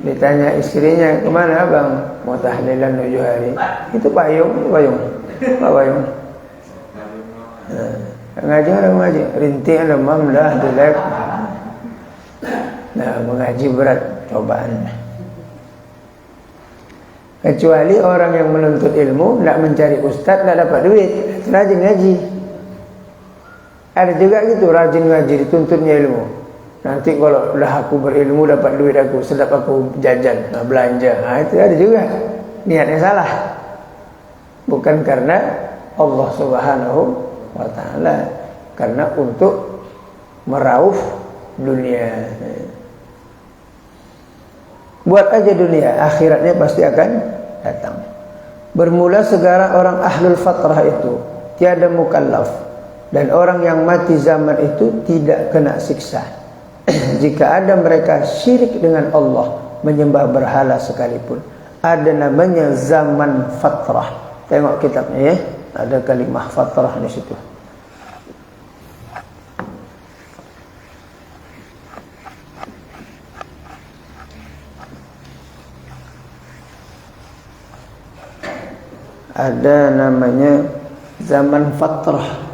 Ditanya istrinya, kemana abang? Mau tahlilan 7 hari. Itu payung. Apa payung? Ngaji orang ngaji, rintik demam dah, jelek. Nah, mengaji berat cobaan. Kecuali orang yang menuntut ilmu, tidak mencari ustaz, tidak dapat duit, rajin ngaji. Ada juga gitu, rajin ngaji, dituntutnya ilmu. Nanti kalau dah aku berilmu dapat duit aku, sedap aku jajan, belanja. Nah, itu ada juga. Niatnya salah. Bukan karena Allah Subhanahu wa ta'ala, karena untuk meraup dunia. Buat aja dunia, akhiratnya pasti akan datang. Bermula segala orang ahlul fatrah itu tiada mukallaf, dan orang yang mati zaman itu tidak kena siksa. Jika ada mereka syirik dengan Allah, menyembah berhala sekalipun, ada namanya zaman fatrah. Tengok kitabnya ya, ada kalimah fatrah di situ. Ada namanya zaman fatrah.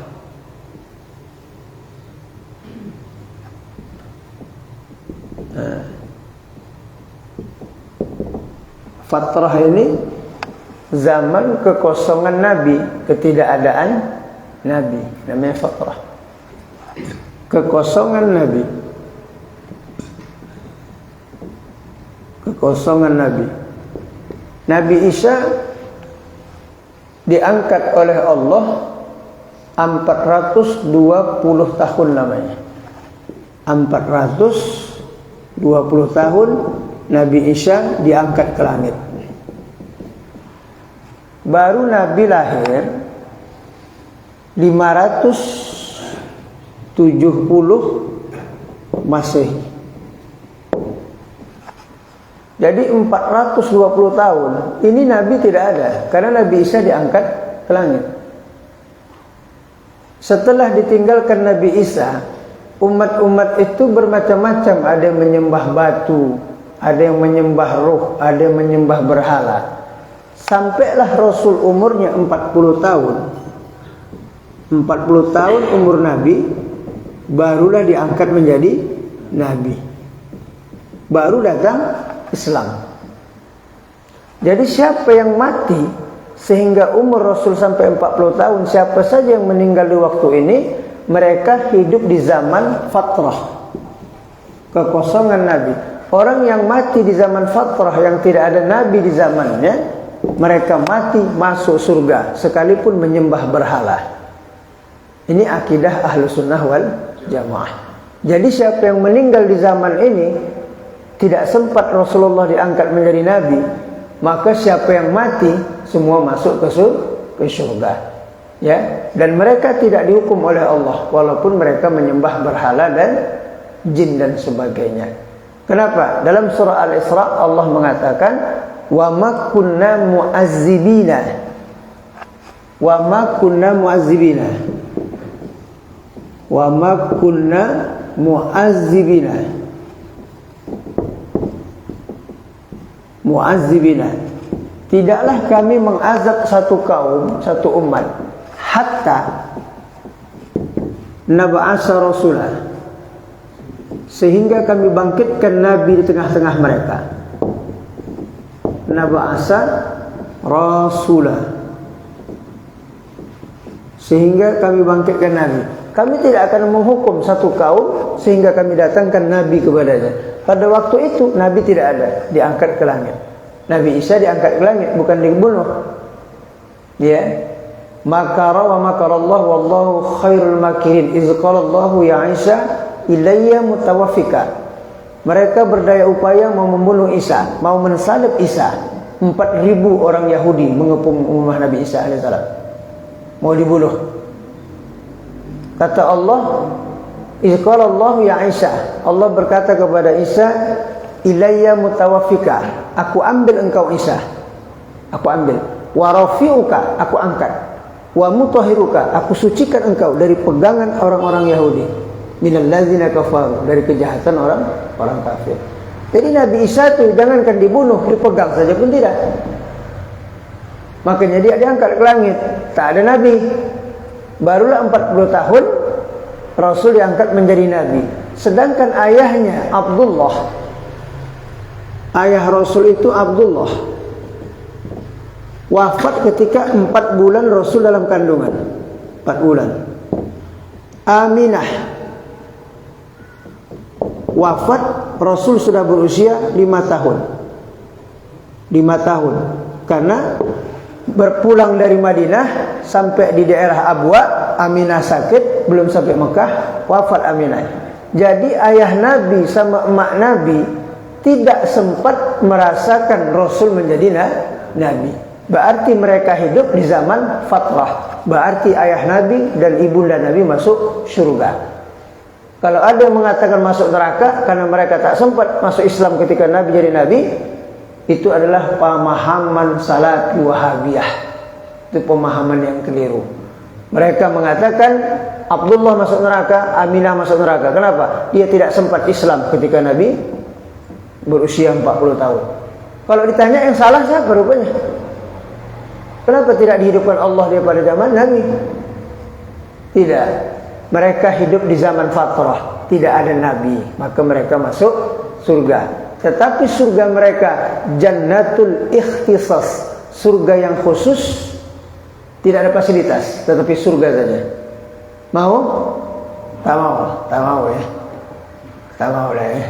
Fatrah ini zaman kekosongan Nabi, ketidakadaan Nabi, namanya fatrah. Kekosongan Nabi, kekosongan Nabi. Nabi Isa diangkat oleh Allah 420 tahun lamanya. 420 tahun Nabi Isa diangkat ke langit. Baru Nabi lahir 570 Masehi. Jadi 420 tahun ini Nabi tidak ada, karena Nabi Isa diangkat ke langit. Setelah ditinggalkan Nabi Isa, umat-umat itu bermacam-macam. Ada yang menyembah batu, ada yang menyembah ruh, ada yang menyembah berhala. Sampailah Rasul umurnya 40 tahun. 40 tahun umur Nabi, barulah diangkat menjadi Nabi. Baru datang Islam. Jadi siapa yang mati sehingga umur Rasul sampai 40 tahun, siapa saja yang meninggal di waktu ini, mereka hidup di zaman fatrah, kekosongan Nabi. Orang yang mati di zaman fatrah, yang tidak ada Nabi di zamannya, mereka mati masuk surga sekalipun menyembah berhala. Ini akidah Ahlus Sunnah wal Jamaah. Jadi siapa yang meninggal di zaman ini, tidak sempat Rasulullah diangkat menjadi Nabi, maka siapa yang mati semua masuk ke surga. Ya, dan mereka tidak dihukum oleh Allah walaupun mereka menyembah berhala dan jin dan sebagainya. Kenapa? Dalam surah Al-Isra Allah mengatakan, wa ma kunna mu'azzibina. Wa ma kunna mu'azzibina. Wa ma kunna mu'azzibina. Mu'azzibina. Tidaklah kami mengazab satu kaum, satu umat, hatta nab'asa rasulah, sehingga kami bangkitkan Nabi di tengah-tengah mereka. Nab'asa rasulah, sehingga kami bangkitkan Nabi. Kami tidak akan menghukum satu kaum sehingga kami datangkan Nabi kepadanya. Pada waktu itu Nabi tidak ada, diangkat ke langit. Nabi Isa diangkat ke langit, bukan dibunuh. Ya. Makara wa makarallah wallahu khairul makirin. Iz qala Allahu ya Isa ilayya mutawaffika. Mereka berdaya upaya mau membunuh Isa, mau mensalib Isa. 4.000 orang Yahudi mengepung rumah Nabi Isa alaihissalam, mau dibunuh. Kata Allah, iz qala Allahu ya Isa, Allah berkata kepada Isa, ilayya mutawaffika, aku ambil engkau Isa, aku ambil. Wa rafi'uka, aku angkat. Wa mutahhiruka, aku sucikan engkau dari pegangan orang-orang Yahudi. Minal ladzina kafaru, dari kejahatan orang kafir. Jadi Nabi Isa itu jangankan dibunuh, dipegang saja pun tidak. Makanya dia diangkat ke langit, tak ada Nabi. Barulah 40 tahun Rasul diangkat menjadi Nabi. Sedangkan ayahnya Abdullah, ayah Rasul itu Abdullah, wafat ketika 4 bulan Rasul dalam kandungan. 4 bulan. Aminah wafat, Rasul sudah berusia 5 tahun. 5 tahun. Karena berpulang dari Madinah sampai di daerah Abwa, Aminah sakit, belum sampai Mekah, wafat Aminah. Jadi ayah Nabi sama emak Nabi tidak sempat merasakan Rasul menjadi Nabi. Berarti mereka hidup di zaman fatrah. Berarti ayah Nabi dan ibunda Nabi masuk surga. Kalau ada yang mengatakan masuk neraka karena mereka tak sempat masuk Islam ketika Nabi jadi Nabi, itu adalah pemahaman Salafi Wahabiyah. Itu pemahaman yang keliru. Mereka mengatakan Abdullah masuk neraka, Aminah masuk neraka. Kenapa? Dia tidak sempat Islam ketika Nabi berusia 40 tahun. Kalau ditanya yang salah siapa rupanya? Kenapa tidak dihidupkan Allah dia pada zaman Nabi? Tidak. Mereka hidup di zaman fatrah, tidak ada Nabi, maka mereka masuk surga. Tetapi surga mereka Jannatul Ikhtisas, surga yang khusus, tidak ada fasilitas, tetapi surga saja. Mau? Tak mau, tak mau ya. Tak mau lah ya.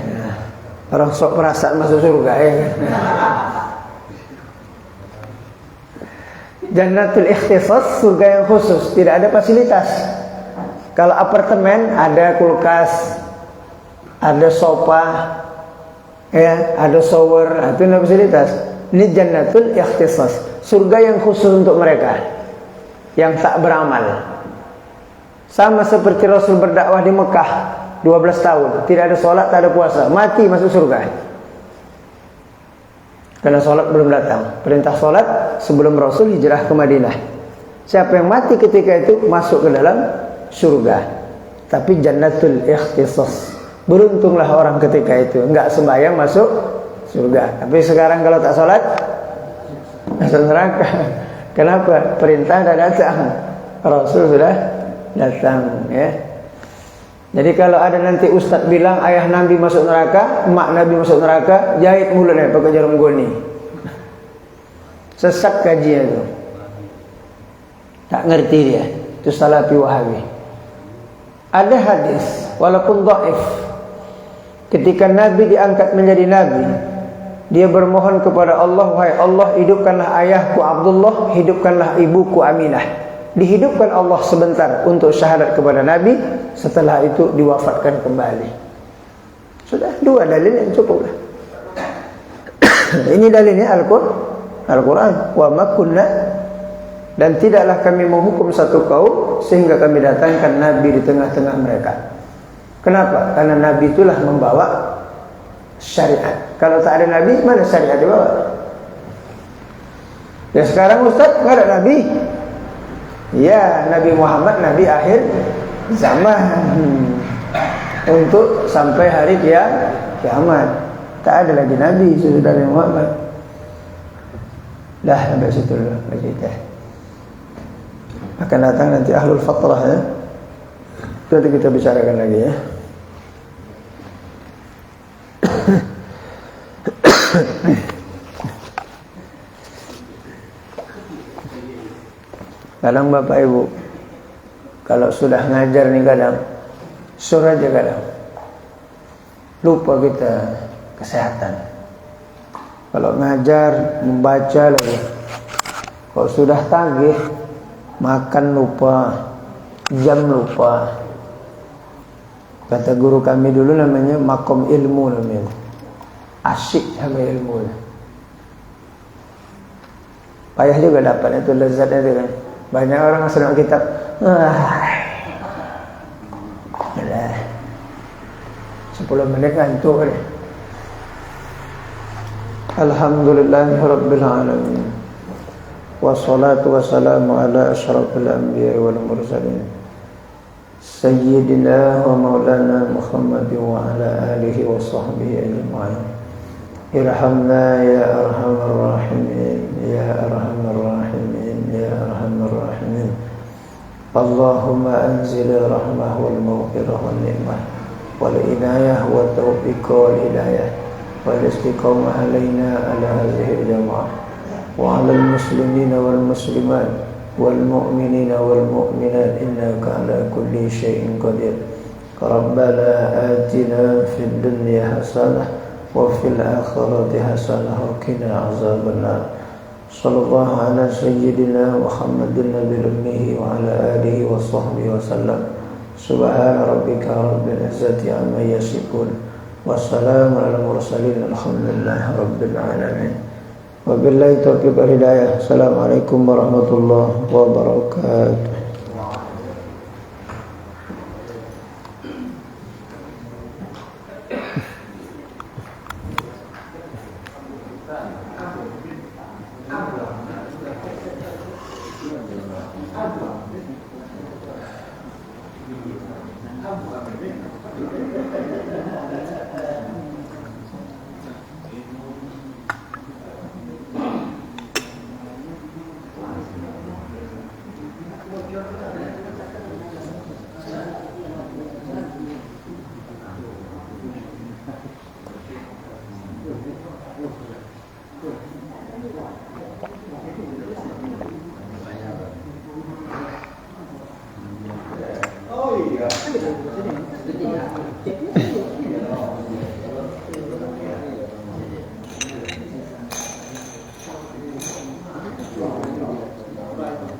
Orang sok perasaan masuk surga ya. Jannatul Ikhtisas, surga yang khusus, tidak ada fasilitas. Kalau apartemen ada kulkas, ada sofa, ya, ada shower, itu ada fasilitas. Ini Jannatul Ikhtisas, surga yang khusus untuk mereka yang tak beramal. Sama seperti Rasul berdakwah di Mekah 12 tahun, tidak ada sholat, tak ada puasa, mati masuk surga. Karena sholat belum datang. Perintah sholat sebelum Rasul hijrah ke Madinah. Siapa yang mati ketika itu masuk ke dalam surga. Tapi jannatul ikhtisas. Beruntunglah orang ketika itu. Enggak sembahyang masuk surga. Tapi sekarang kalau tak sholat masuk neraka. Kenapa? Perintah dah datang, Rasul sudah datang, ya. Jadi kalau ada nanti ustaz bilang ayah Nabi masuk neraka, mak Nabi masuk neraka, jahit mulutnya pakai jarum goni. Sesat kajian itu. Tak ngerti dia. Itu Salafi Wahabi. Ada hadis walaupun dhaif. Ketika Nabi diangkat menjadi nabi, dia bermohon kepada Allah, wahai Allah, hidupkanlah ayahku Abdullah, hidupkanlah ibuku Aminah. Dihidupkan Allah sebentar untuk syahadat kepada Nabi, setelah itu diwafatkan kembali. Sudah, dua dalil yang cukup. Ini dalilnya Al-Quran. Wa ma kunna, dan tidaklah kami menghukum satu kaum sehingga kami datangkan Nabi di tengah-tengah mereka. Kenapa? Karena Nabi itulah membawa syariat. Kalau tak ada Nabi, mana syariat dibawa? Ya sekarang Ustaz, nggak ada Nabi. Ya, Nabi Muhammad, Nabi akhir zaman. Untuk sampai hari kiamat. Tak ada lagi Nabi sesudah Nabi Muhammad. Dah, sampai situ dulu kita. Akan datang nanti Ahlul Fatrah, ya. Nanti kita bicarakan lagi, ya. Kadang Bapak Ibu kalau sudah ngajar nih kadang suruh aja kadang lupa kita kesehatan. Kalau ngajar membaca lagi, kalau sudah tagih makan lupa, jam lupa. Kata guru kami dulu namanya makom ilmu namanya. Asyik sama ilmu. Payah juga dapat itu lezatnya itu kan. Banyak orang senang kitab. Yalah. 10 menit ngantuk kan. Alhamdulillahirabbil alamin. Wassalatu wassalamu ala asyrafil anbiya'i wal mursalin. Sayyidina wa maulana Muhammad wa ala alihi wa sahbihi ajma'in. Irhamna ya arhamar rahimin, ya arhamar rahimin, ya arhamar rahimin. Allahumma anzil rahmah wal maghfirah wal ni'mah wal inayah wa taufiq wal hidayah wal istiqamah alaina ala hadhihi al-jamaah wa ala al-muslimina wal muslimat wal mu'minina wal mu'minat innaka ala kulli syai'in qadir. Rabbana atina fid dunya hasanah wa fil akhirati hasanah wa qina azabannar. Sallallahu ala sayyidina Muhammadin nabiyil ummi wa ala alihi wa sahbihi wa sallam. Subhana rabbika rabbil izzati amma yasifun wa salamun alal mursalin alhamdulillahi rabbil alamin. Wabillahi taufiq wal hidayah. Assalamualaikum warahmatullahi wabarakatuh.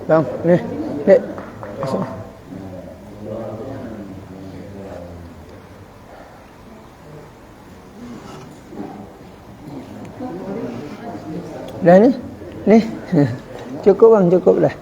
Bang, nih, dek. Dah nih, cukup bang, cukup dah.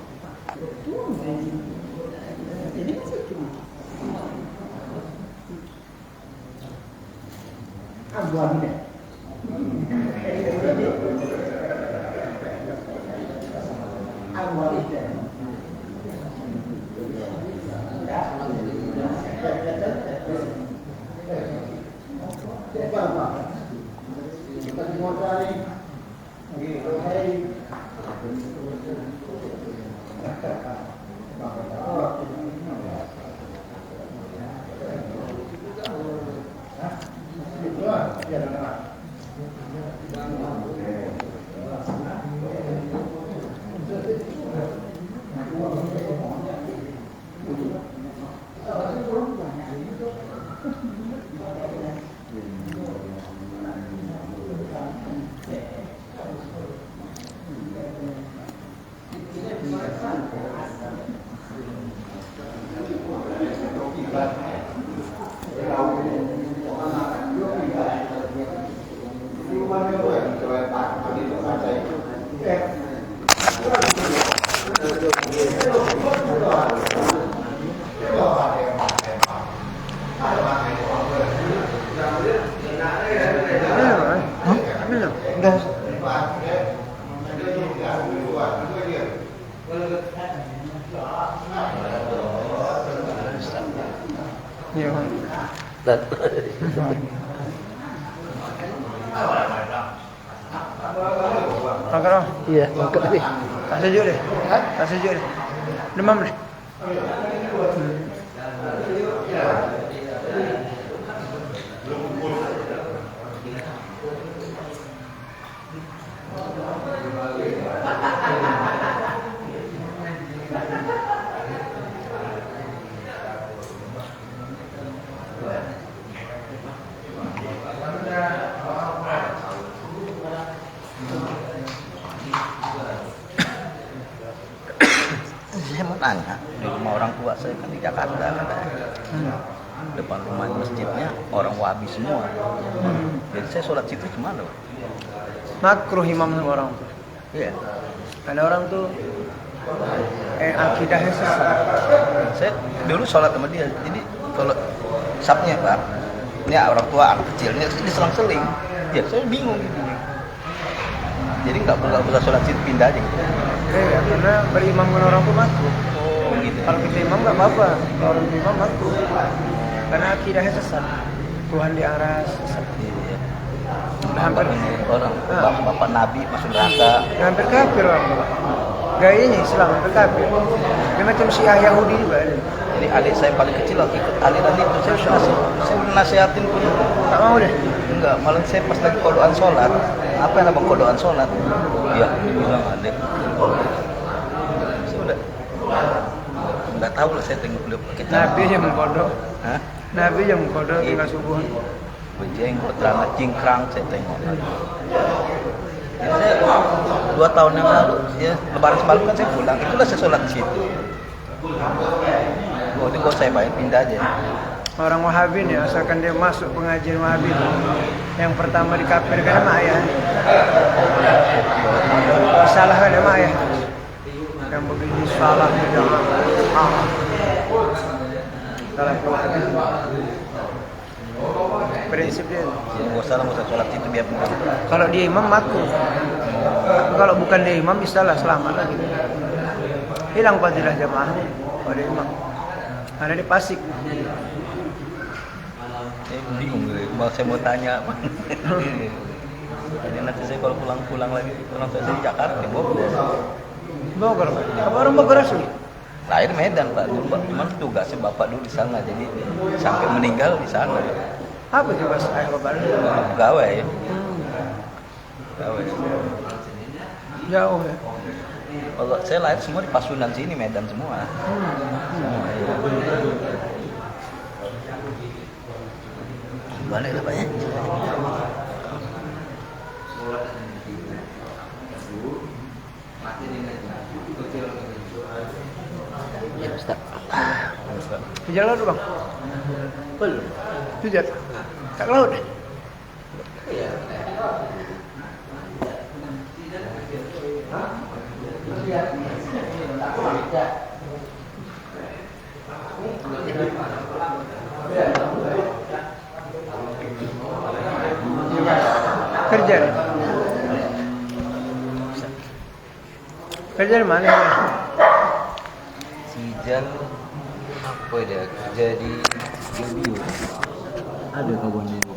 Iya. Makan dong. Iya, makan deh. Tak sejuk deh. Tak sejuk deh. Demam deh. Saya mau tanya, di rumah orang tua saya kan di Jakarta katanya. Depan rumah masjidnya orang Wahabi semua. Jadi saya sholat situ gimana? Makruh imam sama orang tuh. Iya. Ada orang tuh akidahnya sesat. Saya dulu sholat sama dia. Jadi kalau sabnya Pak, ini orang tua anak kecil ini selang-seling. Ya saya bingung gitu. Jadi nggak usah sholat situ, pindah aja gitu. Ya, karena berimam dengan orang tuh makruh. Oh gitu. Kalau kita imam nggak apa-apa. Kalau orang imam makruh. Karena akidahnya sesat. Tuhan di aras sesat. Iya. Hampir Orang bapak Nabi masuk neraka. hampir kafir orang. Gayanya Islam hampir kafir. Dia macam Syiah Yahudi juga. Jadi adik saya paling kecil ikut aliran itu. Saya nasihatin pun Tak mau deh. enggak, malah saya pas lagi kodoan sholat. Apa yang abang kodoan sholat? Ya, bilang adek. Saya udah nggak tahu lah, saya tengok dulu kita. Nabi yang mengkodok. Hah? Nabi yang mengkodok tinggal subuh. Bejenggot, rambut cingkrang saya tengok. Jadi saya 2 tahun yang lalu, ya lebaran semalam kan saya pulang. Itulah saya sholat di situ. Oh, ini kok saya bayar pindah aja. Orang Wahabi nih, asalkan dia masuk pengajian Wahabi, yang pertama dikafirkan sama ayah. Salah kan sama ayah. Yang begini salah jangan. Salah. Prinsip dia. Jadi nggak usah sholat itu biar pulang. Kalau dia imam makruh. Kalau bukan dia imam bisa lah selamat lagi. Hilang fadilah jamaahnya kalau dia imam. Ada di Pasik. Bingung gitu. Mau saya mau tanya apa? Jadi nanti saya kalau pulang lagi, orang saya di Jakarta, di Bogor. Bogor, apa orang Bogor asli? Lahir Medan Pak, dulu Pak, cuman tugasnya bapak dulu di sana, jadi sampai meninggal di sana. Apa tugas ayah bapak? Pegawai ya. Pegawai. Jauh ya. Kalau saya lahir semua di Pasuruan sini, Medan semua. Balik lah Pak ya. Ya Ustaz. Pijat laut bang? Belum. Pijat? Tak laut deh? Kerja deh? Kerja di mana ya? Si Jan apa dia? Kerja di Bio. Ada kawan dulu.